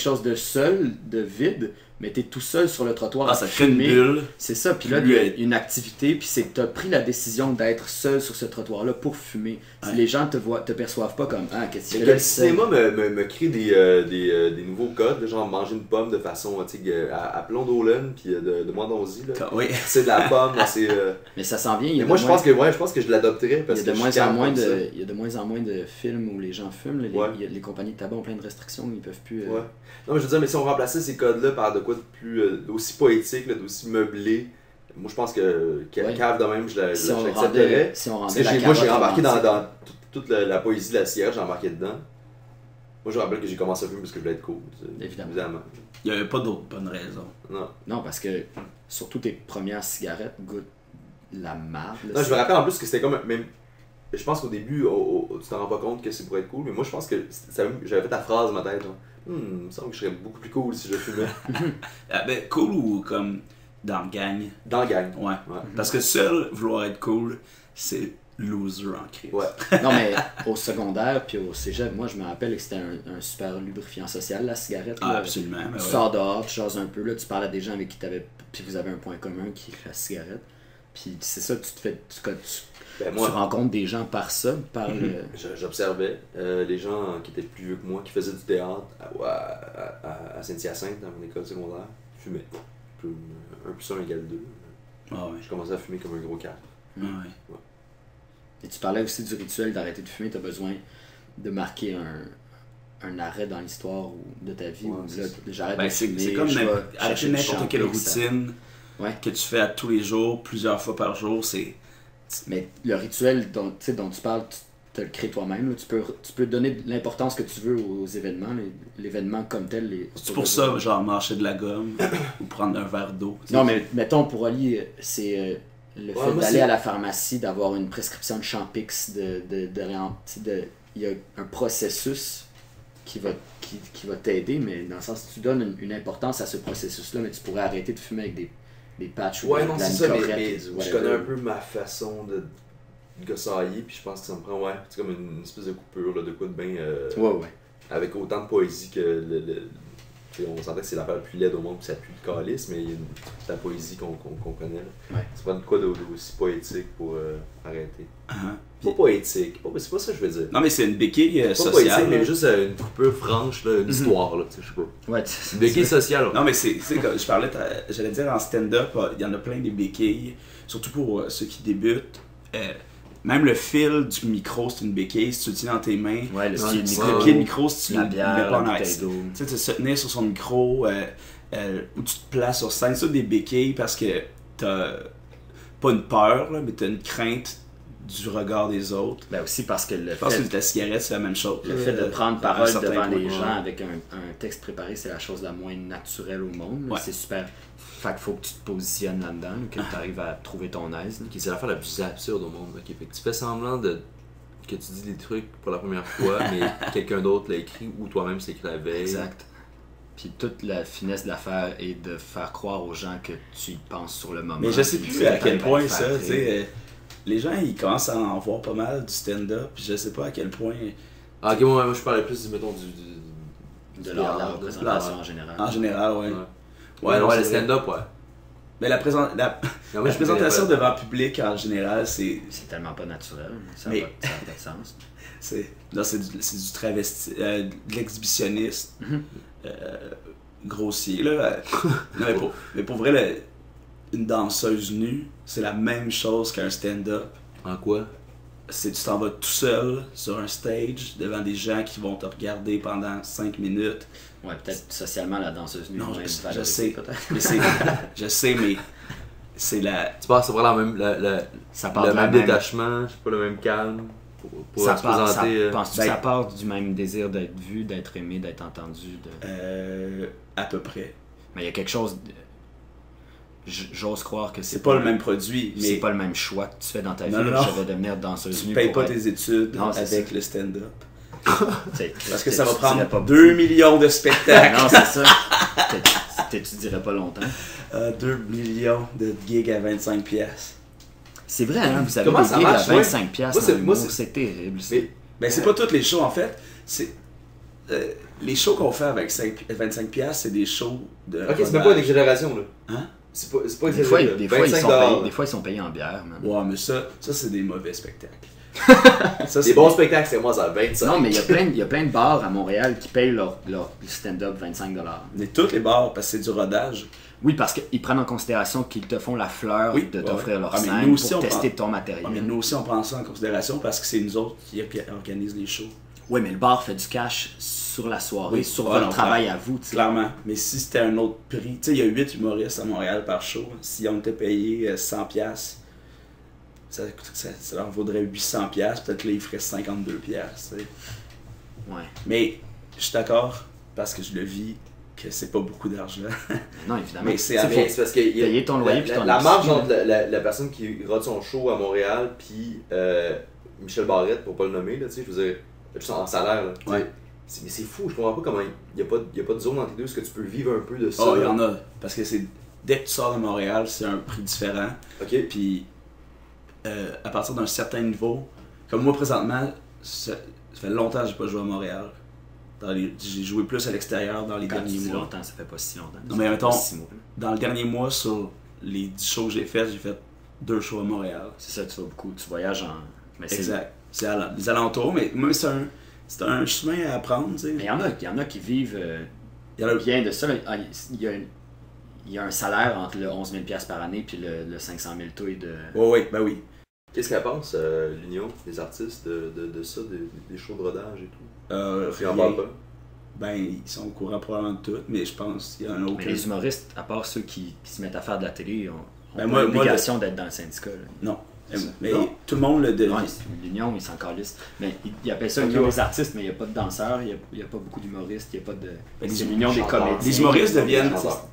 chose de seul, de vide, mais t'es tout seul sur le trottoir Ah, à ça te fait une fumer. bulle. C'est ça, puis là, il y a une activité, puis c'est que t'as pris la décision d'être seul sur ce trottoir-là pour fumer. Si Ouais. les gens te perçoivent pas comme « Ah, qu'est-ce que tu Mais fais là, le seul? cinéma me crée des nouveaux codes, là, genre manger une pomme de façon à plomb d'Olin, puis de Moindonzy. Là. Oui. C'est de la pomme, c'est... Mais ça s'en vient. Mais moi, je pense que je l'adopterais parce il y a que de je moins suis en capable moins comme ça. il y a de moins en moins de films où les gens fument. Là. Ouais. Les compagnies de tabac ont plein de restrictions, ils peuvent plus. Ouais. Non, mais je veux dire, mais si on remplaçait ces codes-là par de quoi de plus d'aussi poétique, là, d'aussi meublé, moi je pense que Ouais. cave de même, je Si on l'accepterais. rendait, si on Parce rendait que la moi j'ai carotte embarqué romantique. dans toute la poésie de la cigarette, j'ai embarqué dedans. Moi je me rappelle que j'ai commencé à fumer parce que je voulais être cool. Évidemment. Il n'y avait pas d'autre bonne raison. Non. Non, parce que surtout tes premières cigarettes goûtent la marde. là, Non, je c'est- me rappelle en plus que c'était comme même. Je pense qu'au début, tu t'en rends pas compte que c'est pour être cool, mais moi je pense que j'avais fait ta phrase dans ma tête. Genre, il me semble que je serais beaucoup plus cool si je fumais. Ah, ben, cool ou comme dans le gang. Dans la gang. Ouais. Ouais. Parce que seul vouloir être cool, c'est loser en crise. Ouais. Non, mais au secondaire puis au cégep, moi je me rappelle que c'était un super lubrifiant social, la cigarette. Ah, là. absolument. Ben Tu ouais. sors dehors, tu jases un peu, là, tu parles à des gens avec qui t'avais. Puis vous avez un point commun qui est la cigarette. Puis c'est ça, tu te fais. Ben, Tu moi, rencontres des gens par ça, par le. j'observais les gens qui étaient plus vieux que moi, qui faisaient du théâtre à Saint-Hyacinthe, dans mon école secondaire, fumaient. Puis, 1 plus 1 égale 2. Ah ouais. Je commençais à fumer comme un gros cap. Ah ouais. Et tu parlais aussi du rituel d'arrêter de fumer, tu as besoin de marquer un arrêt dans l'histoire de ta vie. Ouais, où c'est là, ça. j'arrête Ben, de c'est fumer. c'est comme je vais arrêter chercher une n'importe quelle champix, ça- routine Ouais. que tu fais à tous les jours, plusieurs fois par jour. C'est Mais le rituel dont tu parles, tu te le crées toi-même. Là. Tu peux donner l'importance que tu veux aux événements. L'événement comme tel. c'est pour ça, genre, marcher de la gomme ou prendre un verre d'eau. Non, mais mettons pour Ali, c'est le fait moi, d'aller c'est- à la pharmacie, d'avoir une prescription de Champix, il y a un processus qui va t'aider, mais dans le sens tu donnes une importance à ce processus-là, mais tu pourrais arrêter de fumer avec des patchs ou Ouais, de non, la c'est ça, mais Nicorette, je whatever. connais un peu ma façon de gossailler, puis je pense que ça me prend, ouais, c'est comme une espèce de coupure, là, de quoi de bien. Ouais. Avec autant de poésie que tu sais, on sentait que c'est l'affaire la plus laide au monde, puis ça pue le calice, mais il y a la poésie qu'on connaît. Là. Ouais. C'est pas de quoi d'aussi poétique pour arrêter. Ah, Pas poétique, c'est pas ça que je veux dire. non, mais c'est une béquille Pas sociale. poétique, mais là. juste une coupure franche, là, une histoire, là, tu sais, je sais pas. Ouais, Une béquille sociale, là. Non, mais c'est comme je parlais, j'allais dire en stand-up, il y en a plein des béquilles, surtout pour ceux qui débutent. Même le fil du micro, c'est une béquille, si tu le tiens dans tes mains. Ouais, le Ouais, pied de ouais, micro, Le pied de micro, si tu la le mets bière, pas en la arrière. bouteille d'eau. Tu sais, se tenir sur son micro, où tu te places sur scène, c'est ça des béquilles parce que t'as pas une peur, là, mais t'as une crainte du regard des autres. Ben aussi parce que Je pense que ta cigarette, c'est la même chose. le fait de prendre à un parole certain devant point. les gens avec un texte préparé, c'est la chose la moins naturelle au monde. là. Ouais. C'est super. Fait qu'il faut que tu te positionnes là-dedans, là, que tu arrives à trouver ton aise. là. Ok, c'est l'affaire la plus absurde au monde. Ok, fait que tu fais semblant que tu dis des trucs pour la première fois, mais quelqu'un d'autre l'a écrit ou toi-même c'est écrit la veille. Exact. Puis toute la finesse de l'affaire est de faire croire aux gens que tu y penses sur le moment. Mais je sais puis plus tu à quel t'arrives point le ça, faire tu sais. Les gens, ils commencent à en voir pas mal du stand-up, puis je sais pas à quel point. Ah, ok, moi je parlais plus, mettons, de l'art de la théâtre, représentation là. en général. En général, ouais. Ouais. Ouais, non, le c'est vrai. stand-up, ouais. Mais la présentation devant le public en général, c'est C'est tellement pas naturel. Ça Mais- n'a pas de sens. c'est du travesti, de l'exhibitionnisme Mhm. grossier là. Non, mais pour vrai, une danseuse nue, c'est la même chose qu'un stand-up. En quoi? C'est tu t'en vas tout seul sur un stage devant des gens qui vont te regarder pendant 5 minutes. Ouais, peut-être socialement la danseuse nue. Non, moins je valorisée, sais. peut-être. Mais je sais, mais c'est la. Tu penses que c'est vraiment Ça part le de la même même. détachement, je sais pas, le même calme pour Ça se part, présenter. penses-tu ben- que ça part du même désir d'être vu, d'être aimé, d'être entendu? À peu près. Mais il y a quelque chose. J'ose croire que C'est pas le même produit, C'est mais pas le même choix que tu fais dans ta vie. Non, là, non. Je vais devenir danseuse tu nue. payes pour pas être- tes études Non, c'est avec ça. le stand-up. T'sais, Parce que ça va tu dirais prendre pas 2 millions de spectacles. Non, c'est ça. Tu dirais pas longtemps. 2 millions de gigs à 25 pièces. C'est vrai, hein, vous avez Comment des ça gigs à marche, ouais? 25 piastres Moi, c'est- dans moi, l'humour, c'est- c'est terrible. ça. Mais Ben, c'est pas tous les shows, en fait. C'est les shows qu'on fait avec 25 pièces, c'est des shows de ok, c'est même pas une rodage. exagération là. Hein? C'est pas Des exagéré. fois, là. des fois, ils 25 sont dollars. payés, des fois, ils sont payés en bière, man. Ouais, mais ça c'est des mauvais spectacles. Ça, Des bons spectacles, c'est moi, ça 25. Non, mais il y a plein de bars à Montréal qui payent leur stand-up 25$. Mais tous les bars, parce que c'est du rodage. Oui, parce qu'ils prennent en considération qu'ils te font la fleur Oui, de ouais, t'offrir ouais. leur Ah, mais scène nous aussi, pour on tester prend- ton matériel. Ouais, mais nous aussi, on prend ça en considération parce que c'est nous autres qui organisent les shows. Oui, mais le bar fait du cash sur la soirée, Oui, sur ouais, votre non, travail à vous. tu sais. Clairement. Mais si c'était un autre prix, tu sais, il y a 8 humoristes à Montréal par show. Si on était payé 100$, ça leur vaudrait 800$. Peut-être que là, ils feraient 52$. Tu sais. Ouais. Mais je suis d'accord parce que je le vis que c'est pas beaucoup d'argent. Non, évidemment. Mais c'est C'est avec. parce que payer ton loyer puis ton la marge épicerie, entre la personne qui rate son show à Montréal puis Michel Barrette, pour pas le nommer, là, tu sais, je veux dire, juste en salaire. Là, tu sais. Ouais. Mais c'est fou, je comprends pas comment il y a pas de zone entre les deux, est-ce que tu peux vivre un peu de ça? Oh, il y là? en a. Parce que c'est dès que tu sors de Montréal, c'est un prix différent. Ok. Puis à partir d'un certain niveau, comme moi présentement, ça fait longtemps que j'ai pas joué à Montréal. J'ai joué plus à l'extérieur dans les Quand tu derniers dis mois. longtemps, ça fait pas si longtemps. Non, mais Ça fait mettons- pas 6 mois. Dans le dernier mois, sur les 10 shows que j'ai fait 2 shows à Montréal. C'est ça, tu vas beaucoup, tu voyages en... Mais c'est- Exact. C'est les alentours, mais moi, c'est un chemin à apprendre, tu sais. Mais il y en a qui vivent Il y en a- bien de ça. Là. Ah, il y a un salaire entre le 11 000$ par année puis le 500 000 touilles de... Ouais, ben oui. Qu'est-ce qu'elle pense, l'Union, les artistes, de ça, des shows de rodage et tout? Ils en Rien. parlent pas. Ben, ils sont au courant probablement de tout, mais je pense qu'il y en a Mais aucun. les humoristes, à part ceux qui se mettent à faire de la télé, ont Ben, pas moi, l'obligation d'être dans le syndicat. Là. Non. Mais Non. tout le monde le devient. Ouais, l'Union, ils s'en calissent. Mais ils appellent ça Ok, l'Union ouais. des artistes, mais il n'y a pas de danseurs, il n'y a pas beaucoup d'humoristes, il n'y a pas de... Ben, c'est les l'Union des chanteurs. comédiens. Les humoristes deviennent. Chanteurs.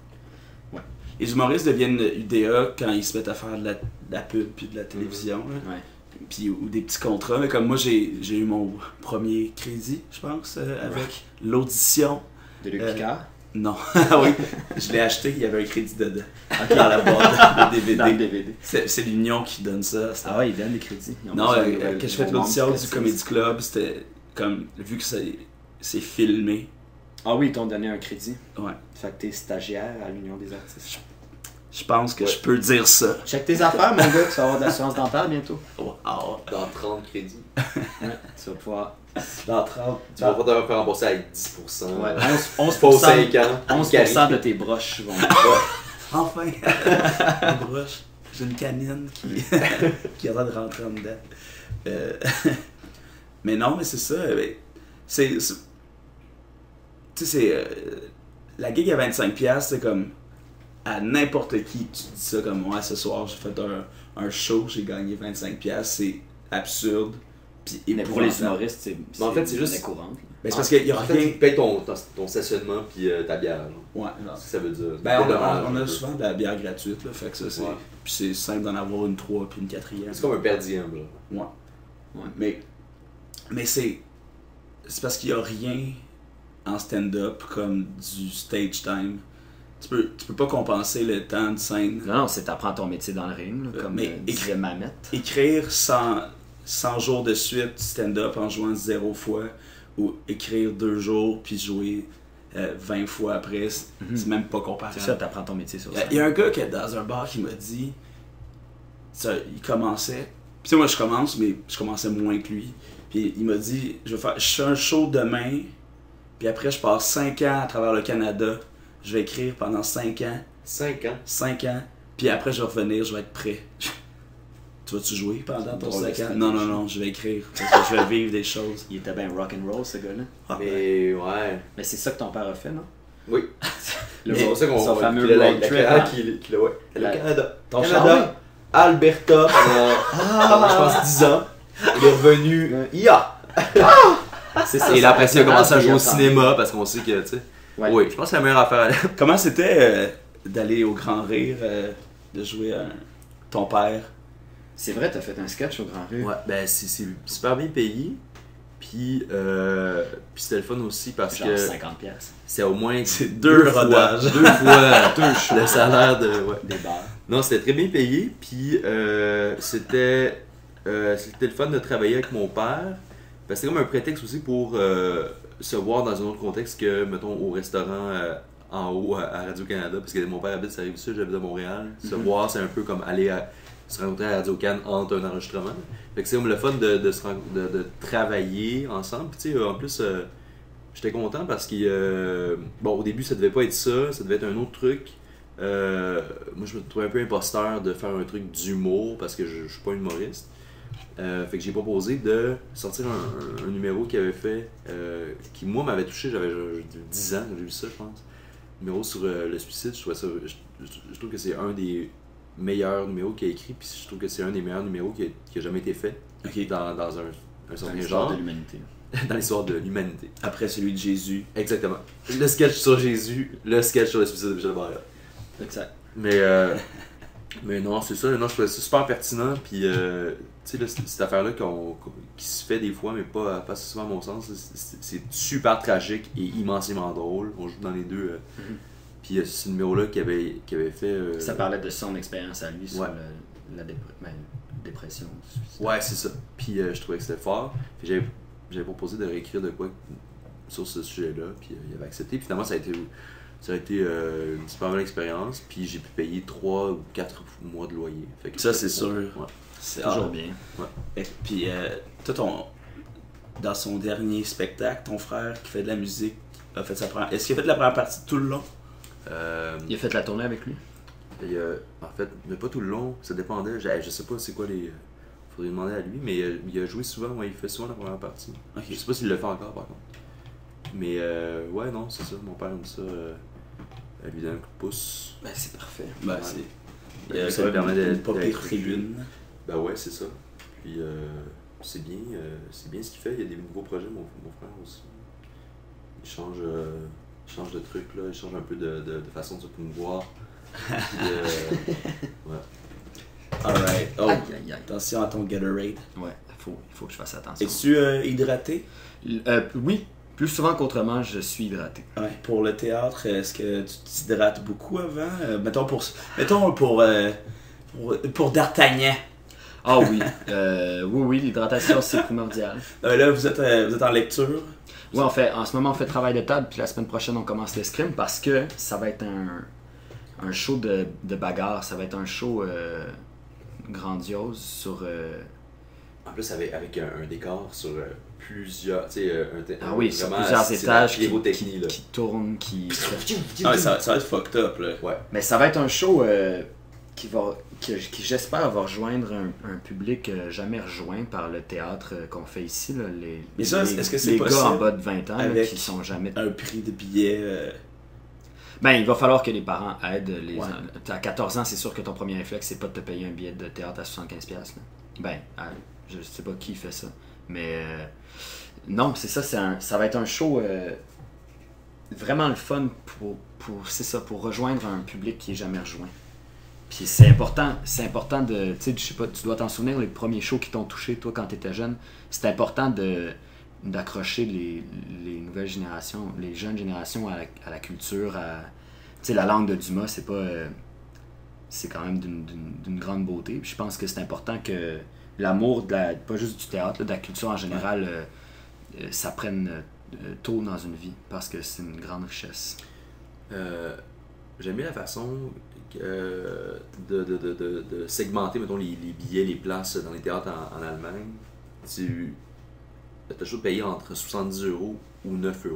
Les humoristes deviennent UDA quand ils se mettent à faire de la pub puis de la télévision. Là. Ouais. Puis, ou des petits contrats. Mais comme moi, j'ai eu mon premier crédit, je pense, avec l'audition. De Luc Euh, Picard, Non, Ah oui, je l'ai acheté, il y avait un crédit dedans. Dans la boîte de DVD. dans le DVD. C'est l'Union qui donne ça. c'est- Ah ouais, ils donnent des crédits. Ils ont Non, besoin de quand nouvelles- j'ai fait nouveaux l'audition membres du précises. Comedy Club, c'était comme, vu que c'est filmé, Ah oui, ils t'ont donné un crédit. ouais. Fait que t'es stagiaire à l'Union des artistes. Je pense que Ouais. je peux dire ça. Check tes affaires, mon gars, tu vas avoir de l'assurance dentaire bientôt. Wow. Dans 30 crédits. Ouais, tu vas pouvoir... Dans 30. Tu vas pas te faire rembourser avec 10%. Ouais, euh, 11%, Pas aux 5 ans. 11% de tes broches vont... Enfin! Une broche. J'ai une canine qui est en train de rentrer en dedans. Mais non, mais c'est ça. Tu sais, c'est. La gig à 25$, c'est comme. À n'importe qui, tu dis ça comme ouais, ce soir j'ai fait un show, j'ai gagné 25$, c'est absurde. Puis Mais pour les épouvantable. humoristes, c'est Mais en fait, c'est monnaie juste- courante. Ben, c'est parce qu'il y a En fait, rien. tu payes ton stationnement puis ta bière. genre. Ouais, non. C'est ce que ça veut dire. Ben, C'est dommage, on un a peu. souvent de la bière gratuite, là, fait que ça, c'est. Ouais. Puis c'est simple d'en avoir une 3 puis une 4e. C'est comme un per diem, genre. Ouais. Mais c'est parce qu'il n'y a rien en stand-up comme du stage time. Tu peux pas compenser le temps de scène. Non, non, c'est t'apprends ton métier dans le ring, là, comme Mais disait Mamet. Écrire 100 jours de suite du stand-up en jouant 0 fois, ou écrire 2 jours puis jouer 20 fois après, c'est même pas comparable. C'est ça, t'apprends ton métier sur ça. Il y a un gars qui est dans un bar qui m'a dit, il commençait, puis tu sais moi je commence, mais je commençais moins que lui, puis il m'a dit, je fais un show demain, puis après je passe 5 ans à travers le Canada, je vais écrire pendant 5 ans, 5 ans. puis après je vais revenir, je vais être prêt. Tu vas-tu jouer pendant ton Drôle de 5 ans? stratégie. Non, je vais écrire, parce que je vais vivre des choses. Il était bien rock'n'roll, ce gars-là. Ah, ben, Mais ouais. Mais c'est ça que ton père a fait, non? Oui. Le C'est pour ça qu'on son va fameux qu'il a road la trip. carrière hein? qu'il a, ouais. Le La- Canada. Ton Canada, Alberta, pendant je pense 10 ans. Il est revenu hier. C'est ça, Et là, après ça, il a commencé à jouer au attendre. cinéma parce qu'on sait que, tu sais. Ouais. Oui, je pense que c'est la meilleure affaire à aller. Comment c'était d'aller au Grand Rire, de jouer à ton père? C'est vrai, t'as fait un sketch au Grand Rire. Ouais, ben c'est super bien payé. Puis c'était le fun aussi parce Genre que 50$. c'est au moins C'est deux rodages. deux fois le salaire de. Ouais. Des bars. Non, c'était très bien payé. Puis c'était le fun de travailler avec mon père. Parce que c'était comme un prétexte aussi pour se voir dans un autre contexte que, mettons, au restaurant en haut à Radio-Canada. Parce que mon père habite sur la Rive-Sud, j'habite à Montréal. Se voir, c'est un peu comme aller se rencontrer à Radio-Can entre un enregistrement. Fait que c'est comme le fun de travailler ensemble. Puis tu sais, en plus, j'étais content parce que, bon, au début, ça devait pas être ça. Ça devait être un autre truc. moi je me trouvais un peu imposteur de faire un truc d'humour parce que je suis pas humoriste. Fait que j'ai proposé de sortir un numéro qu'il avait fait, qui moi m'avait touché, j'avais 10 ans, j'ai vu ça je pense. Numéro sur le suicide, je trouve que c'est un des meilleurs numéros qu'il a écrit, puis je trouve que c'est un des meilleurs numéros qui a jamais été fait dans un certain genre. De l'humanité. Dans l'histoire de l'humanité. Après celui de Jésus. Exactement. Le sketch sur Jésus, le sketch sur le suicide de Michel Barrette. Exact. Mais non, c'est ça. Non, je trouvais ça super pertinent. Puis, tu sais, là, cette affaire-là qui se fait des fois, mais pas souvent à mon sens, c'est super tragique et immensément drôle. On joue dans les deux. Puis, ce numéro-là qu'il avait fait. Ça parlait de son expérience à lui sur Ouais. la dépression. Ouais, c'est ça. Puis, je trouvais que c'était fort. Puis, j'avais proposé de réécrire de quoi sur ce sujet-là. Puis, il avait accepté. Puis, finalement, ça a été une super bonne expérience. Puis, j'ai pu payer 3 ou 4 mois de loyer. Fait que, Ça, c'est sûr. Ouais. C'est Toujours bien. Et puis, toi, dans son dernier spectacle, ton frère qui fait de la musique a fait sa première. Est-ce qu'il a fait la première partie tout le long? Il a fait la tournée avec lui? En fait, mais pas tout le long, ça dépendait. Je sais pas c'est quoi les. Faudrait demander à lui, mais il a joué souvent, ouais, il fait souvent la première partie. Okay. Je sais pas s'il le fait encore par contre. Mais ouais, non, c'est ça, mon père aime ça. Lui donne un coup de pouce. Ben, c'est parfait. Ben, Ouais. ça permet d'être pas pire tribune. Ben ouais, c'est ça. Puis c'est bien ce qu'il fait. Il y a des nouveaux projets, mon frère aussi. Il change de truc, là. Il change un peu de façon de se promouvoir. Puis, ouais. Alright. Oh, Aïe, aïe, aïe. attention à ton Gatorade. Ouais, il faut que je fasse attention. Es-tu hydraté? Oui, plus souvent qu'autrement, je suis hydraté. Ouais. Pour le théâtre, est-ce que tu t'hydrates beaucoup avant? Mettons pour D'Artagnan. Ah oui, oui, l'hydratation c'est primordial. Là, vous êtes en lecture. Oui, en ce moment on fait travail de table, puis la semaine prochaine on commence l'escrime parce que ça va être un show de bagarre, ça va être un show grandiose sur... En plus, avec un décor sur plusieurs. Tu sais, sur vraiment, plusieurs c'est étages la pyrotechnie, là. qui tournent, qui... Ah, ça va être fucked up, là. Ouais. Mais ça va être un show qui j'espère va rejoindre un public jamais rejoint par le théâtre qu'on fait ici. Là, Mais ça, est-ce que c'est les possible gars en bas de 20 ans là, avec qui sont jamais... un prix de billet? Ben, il va falloir que les parents aident. Ouais. À 14 ans, c'est sûr que ton premier réflexe, c'est pas de te payer un billet de théâtre à 75$. Là. Ben, je sais pas qui fait ça. Mais non, c'est ça, ça va être un show vraiment le fun pour rejoindre un public qui est jamais rejoint. Puis c'est important de, tu sais, je sais pas, tu dois t'en souvenir, les premiers shows qui t'ont touché, toi, quand t'étais jeune, c'est important d'accrocher les nouvelles générations, les jeunes générations à la culture, tu sais, la langue de Dumas, c'est pas, c'est quand même d'une grande beauté. Puis je pense que c'est important que l'amour, pas juste du théâtre, là, de la culture en général, ça prenne tôt dans une vie, parce que c'est une grande richesse. J'aime bien la façon de segmenter, mettons, les billets, les places dans les théâtres en Allemagne. Tu as le choix de payer entre 70€ ou 9€. Puis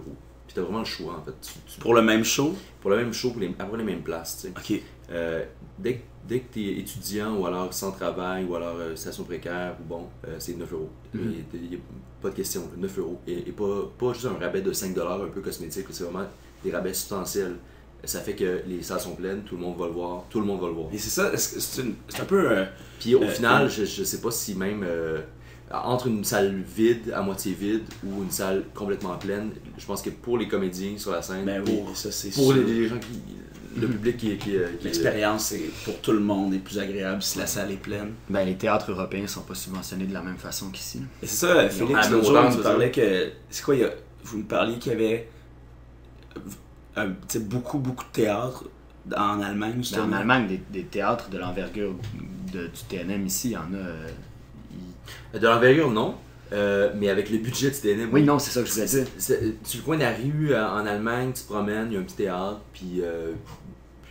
tu as vraiment le choix, en fait. Pour le même show? Pour le même show, après les mêmes places, tu sais. Ok. Dès que tu es étudiant ou alors sans travail ou alors situation précaire, ou bon, c'est 9€. Il n'y a pas de question, 9€. Et pas juste un rabais de 5$ un peu cosmétique, c'est vraiment des rabais substantiels. Ça fait que les salles sont pleines, tout le monde va le voir, Et c'est ça, c'est un peu... Puis au final, je sais pas si même entre une salle vide, à moitié vide, ou une salle complètement pleine, je pense que pour les comédiens sur la scène, Ben oui, ça c'est pour sûr. les gens le public qui L'expérience pour tout le monde est plus agréable si la salle est pleine. Ben, les théâtres européens sont pas subventionnés de la même façon qu'ici. Et c'est ça, Félix, l'autre jour, vous parlait que... C'est quoi, vous me parliez qu'il y avait beaucoup de théâtres en Allemagne, Ben, justement. en Allemagne, des théâtres de l'envergure du TNM ici, il y en a... De l'envergure, non. Mais avec le budget du TNM. Oui, non, c'est ça que je voulais dire. Sur le coin de la rue, en Allemagne, tu te promènes, il y a un petit théâtre, puis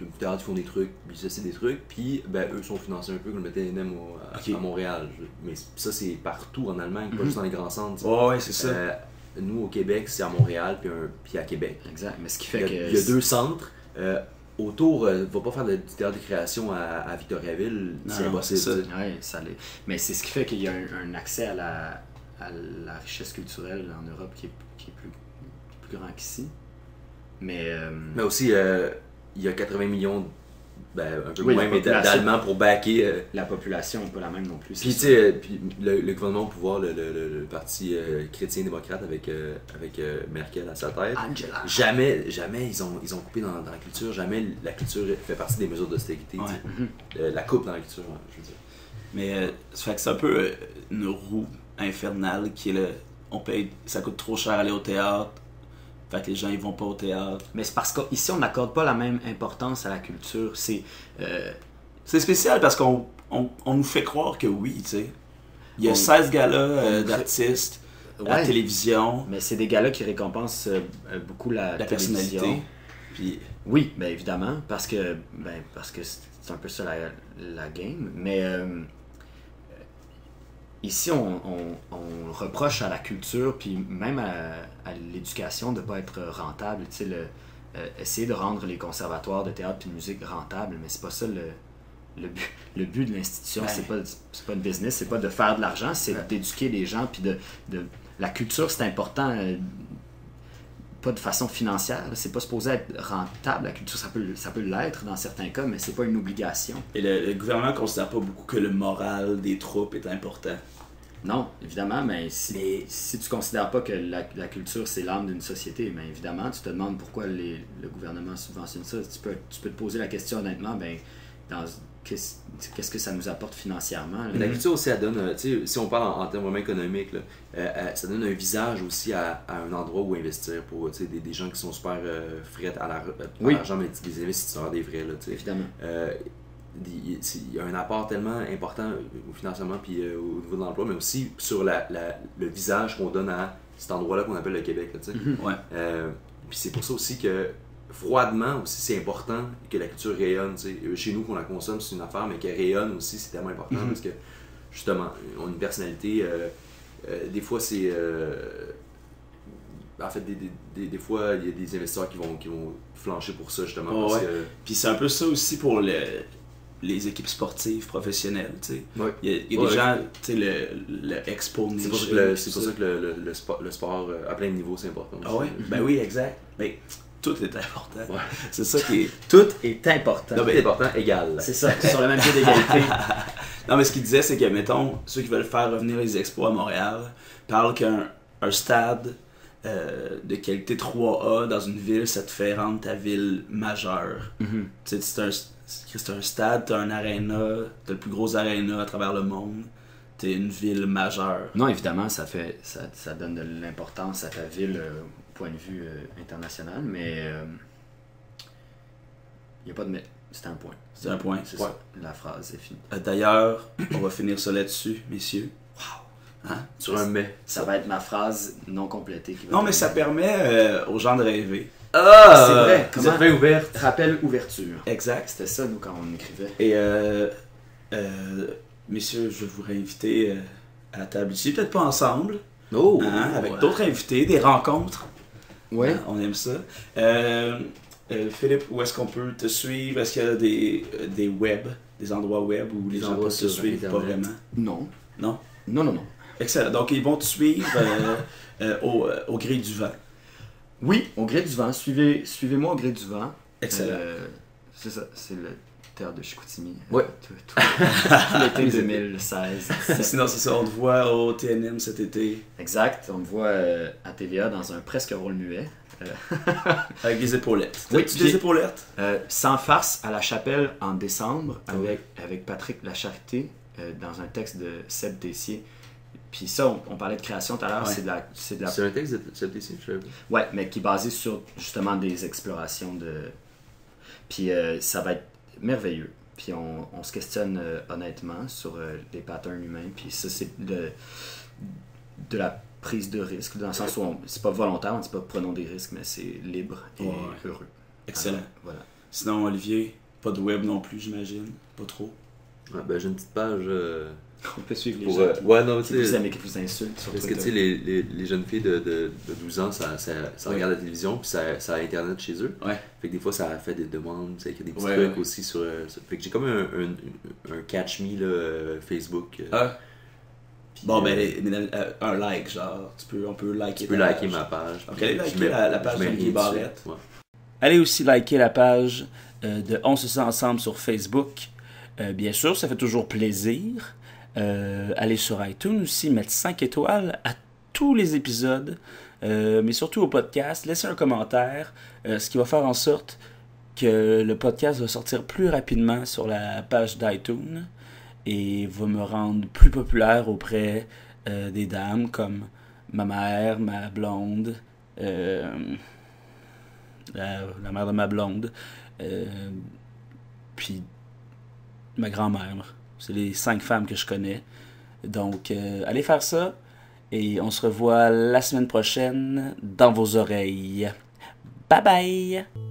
le petit théâtre, ils font des trucs, puis ça, c'est des trucs, puis ben, eux sont financés un peu comme le TNM à Montréal. Mais ça, c'est partout en Allemagne, pas juste dans les grands centres. Ouais, c'est ça. Nous, au Québec, c'est à Montréal, puis à Québec. Exact, mais ce qui fait Il y a 2 centres. autour, va pas faire du théâtre de création à Victoriaville, c'est Non, impossible. c'est ça. tu sais. Ouais, ça l'est. Mais c'est ce qui fait qu'il y a un accès à la richesse culturelle en Europe qui est plus grand qu'ici. Mais Mais aussi, il y a 80 millions, un peu Oui, moins, la mais population. d'Allemands pour backer. la population n'est pas la même non plus. Puis, c'est tu sais, puis le gouvernement au pouvoir, le parti chrétien-démocrate avec Merkel à sa tête, sûr. Angela. jamais ils ont coupé dans la culture, jamais la culture fait partie des mesures d'austérité. Ouais. tu sais. La coupe dans la culture, je veux dire. Mais ça fait que c'est un peu une roue infernale qui est le. On paye. Ça coûte trop cher aller au théâtre. Fait que les gens ils vont pas au théâtre. Mais c'est parce qu'ici, on n'accorde pas la même importance à la culture. C'est C'est spécial parce qu'on nous fait croire que oui, tu sais. Il y a On- 16 galas on- d'artistes à la ouais, télévision, mais c'est des gars-là qui récompensent beaucoup la la télévision. personnalité. Puis Oui, bien évidemment, parce que c'est un peu ça la game. Mais ici, on reproche à la culture, puis même à l'éducation de ne pas être rentable. Tu sais, essayer de rendre les conservatoires de théâtre et de musique rentables, mais c'est pas ça le but de l'institution. Ouais. C'est pas une business, c'est pas de faire de l'argent, c'est Ouais. d'éduquer les gens, puis la culture, c'est important. Pas de façon financière, c'est pas supposé être rentable. La culture, ça peut l'être dans certains cas, mais c'est pas une obligation. et le gouvernement considère pas beaucoup que le moral des troupes est important. Non, évidemment, mais Mais- si tu considères pas que la culture c'est l'âme d'une société, bien évidemment, tu te demandes pourquoi le gouvernement subventionne ça. Tu peux te poser la question honnêtement, qu'est-ce que ça nous apporte financièrement? là? Mais la culture aussi, elle donne, tu sais, si on parle en termes vraiment économiques, là, ça donne un visage aussi à un endroit où investir pour tu sais, des gens qui sont super frettes à Oui. l'argent, mais des investisseurs, des vrais. Là, tu sais. Évidemment. Il y a un apport tellement important au financement puis au niveau de l'emploi, mais aussi sur le visage qu'on donne à cet endroit-là qu'on appelle le Québec. Là, tu sais. Ouais. Puis c'est pour ça aussi que froidement aussi c'est important que la culture rayonne. Tu sais. Chez nous qu'on la consomme c'est une affaire, mais qu'elle rayonne aussi c'est tellement important parce que justement on a une personnalité. Des fois c'est en fait des fois il y a des investisseurs qui vont flancher pour ça justement Oh, parce ouais. que Puis c'est un peu ça aussi pour les équipes sportives professionnelles, tu sais. ouais. Il y a Ouais. des gens, tu sais, le Expo C'est pour ça Nation, c'est pour ça que le sport à plein de niveaux c'est important Ah aussi. ouais? Ben oui, exact. Mais tout est important. Ouais. C'est ça qui est... Tout est important. Non, mais c'est important égal. C'est ça, sur le même pied d'égalité. Non, mais ce qu'il disait, c'est que, mettons, ceux qui veulent faire revenir les expos à Montréal parlent qu'un stade de qualité 3A dans une ville, ça te fait rendre ta ville majeure. Mhm. Tu sais, c'est un stade, t'as un aréna, t'as le plus gros aréna à travers le monde, t'es une ville majeure. Non, évidemment, ça donne de l'importance à ta ville au point de vue international, mais il n'y a pas de mais. C'est un point. C'est un point. C'est Ouais. ça. La phrase est finie. D'ailleurs, on va finir ça là-dessus, messieurs. Wow! Hein? Sur un mais. Ça va être ma phrase non complétée. Qui va Non, mais donner- ça permet aux gens de rêver. Ah! C'est vrai. Vous êtes bien ouverte. Rappel ouverture. Exact. C'était ça, nous, quand on écrivait. Et, messieurs, je vais vous réinviter à la table ici. Peut-être pas ensemble, Oh! hein, avec Ouais. d'autres invités, des rencontres. Oui. Hein, on aime ça. Philippe, où est-ce qu'on peut te suivre? Est-ce qu'il y a des des endroits web où les Des gens endroits peuvent te sur suivre? Pas Internet. vraiment. Non. Non? Non. Excellent. Donc, ils vont te suivre au gré du vent. Oui, au gré du vent. Suivez-moi au gré du vent. Excellent. C'est ça, c'est le théâtre de Chicoutimi. Ouais. Tout l'été 2016. Sinon, c'est ça, on te voit au TNM cet été Exact, on me voit à TVA dans un presque rôle muet. avec des épaulettes. Oui, T'as-tu puis- des épaulettes? Sans farce à la chapelle en décembre Ah avec Patrick Lacharité dans un texte de Seb Tessier. Puis ça, on parlait de création tout à l'heure, Ouais. c'est de la C'est un texte de cette ici, je savais pas. ouais, mais qui est basé sur justement des explorations de. Puis ça va être merveilleux. Puis on se questionne honnêtement sur les patterns humains. Puis ça, c'est de la prise de risque, dans le sens où c'est pas volontaire, on dit pas prenons des risques, mais c'est libre et Ouais. heureux. Excellent. Alors, voilà. Sinon, Olivier, pas de web non plus, j'imagine. Pas trop. Ouais, ben, j'ai une petite page On peut suivre les Pour, gens ouais, non, qui tu vous sais. aiment et qui vous insultent sur Parce que tu Twitter. sais, les jeunes filles de 12 ans, ça Ouais. regarde la télévision, puis ça a Internet chez eux. Ouais. Fait que des fois, ça fait des demandes, ça écrit des petits Ouais, trucs ouais. aussi sur. Fait que j'ai comme un Catch Me là, Facebook. Ah. Puis, Bon, ben, un like, genre, on peut liker. tu peux ta liker page. ma page. Ok, puis allez je liker mets- la page je mets d'Olivier rien dessus. Barrette. Ouais. Allez aussi liker la page de On se sent ensemble sur Facebook. Bien sûr, ça fait toujours plaisir. Allez sur iTunes aussi, mettre 5 étoiles à tous les épisodes, mais surtout au podcast. Laissez un commentaire, ce qui va faire en sorte que le podcast va sortir plus rapidement sur la page d'iTunes et va me rendre plus populaire auprès des dames comme ma mère, ma blonde, la mère de ma blonde, puis ma grand-mère. C'est les 5 femmes que je connais. Donc, allez faire ça. Et on se revoit la semaine prochaine dans vos oreilles. Bye bye!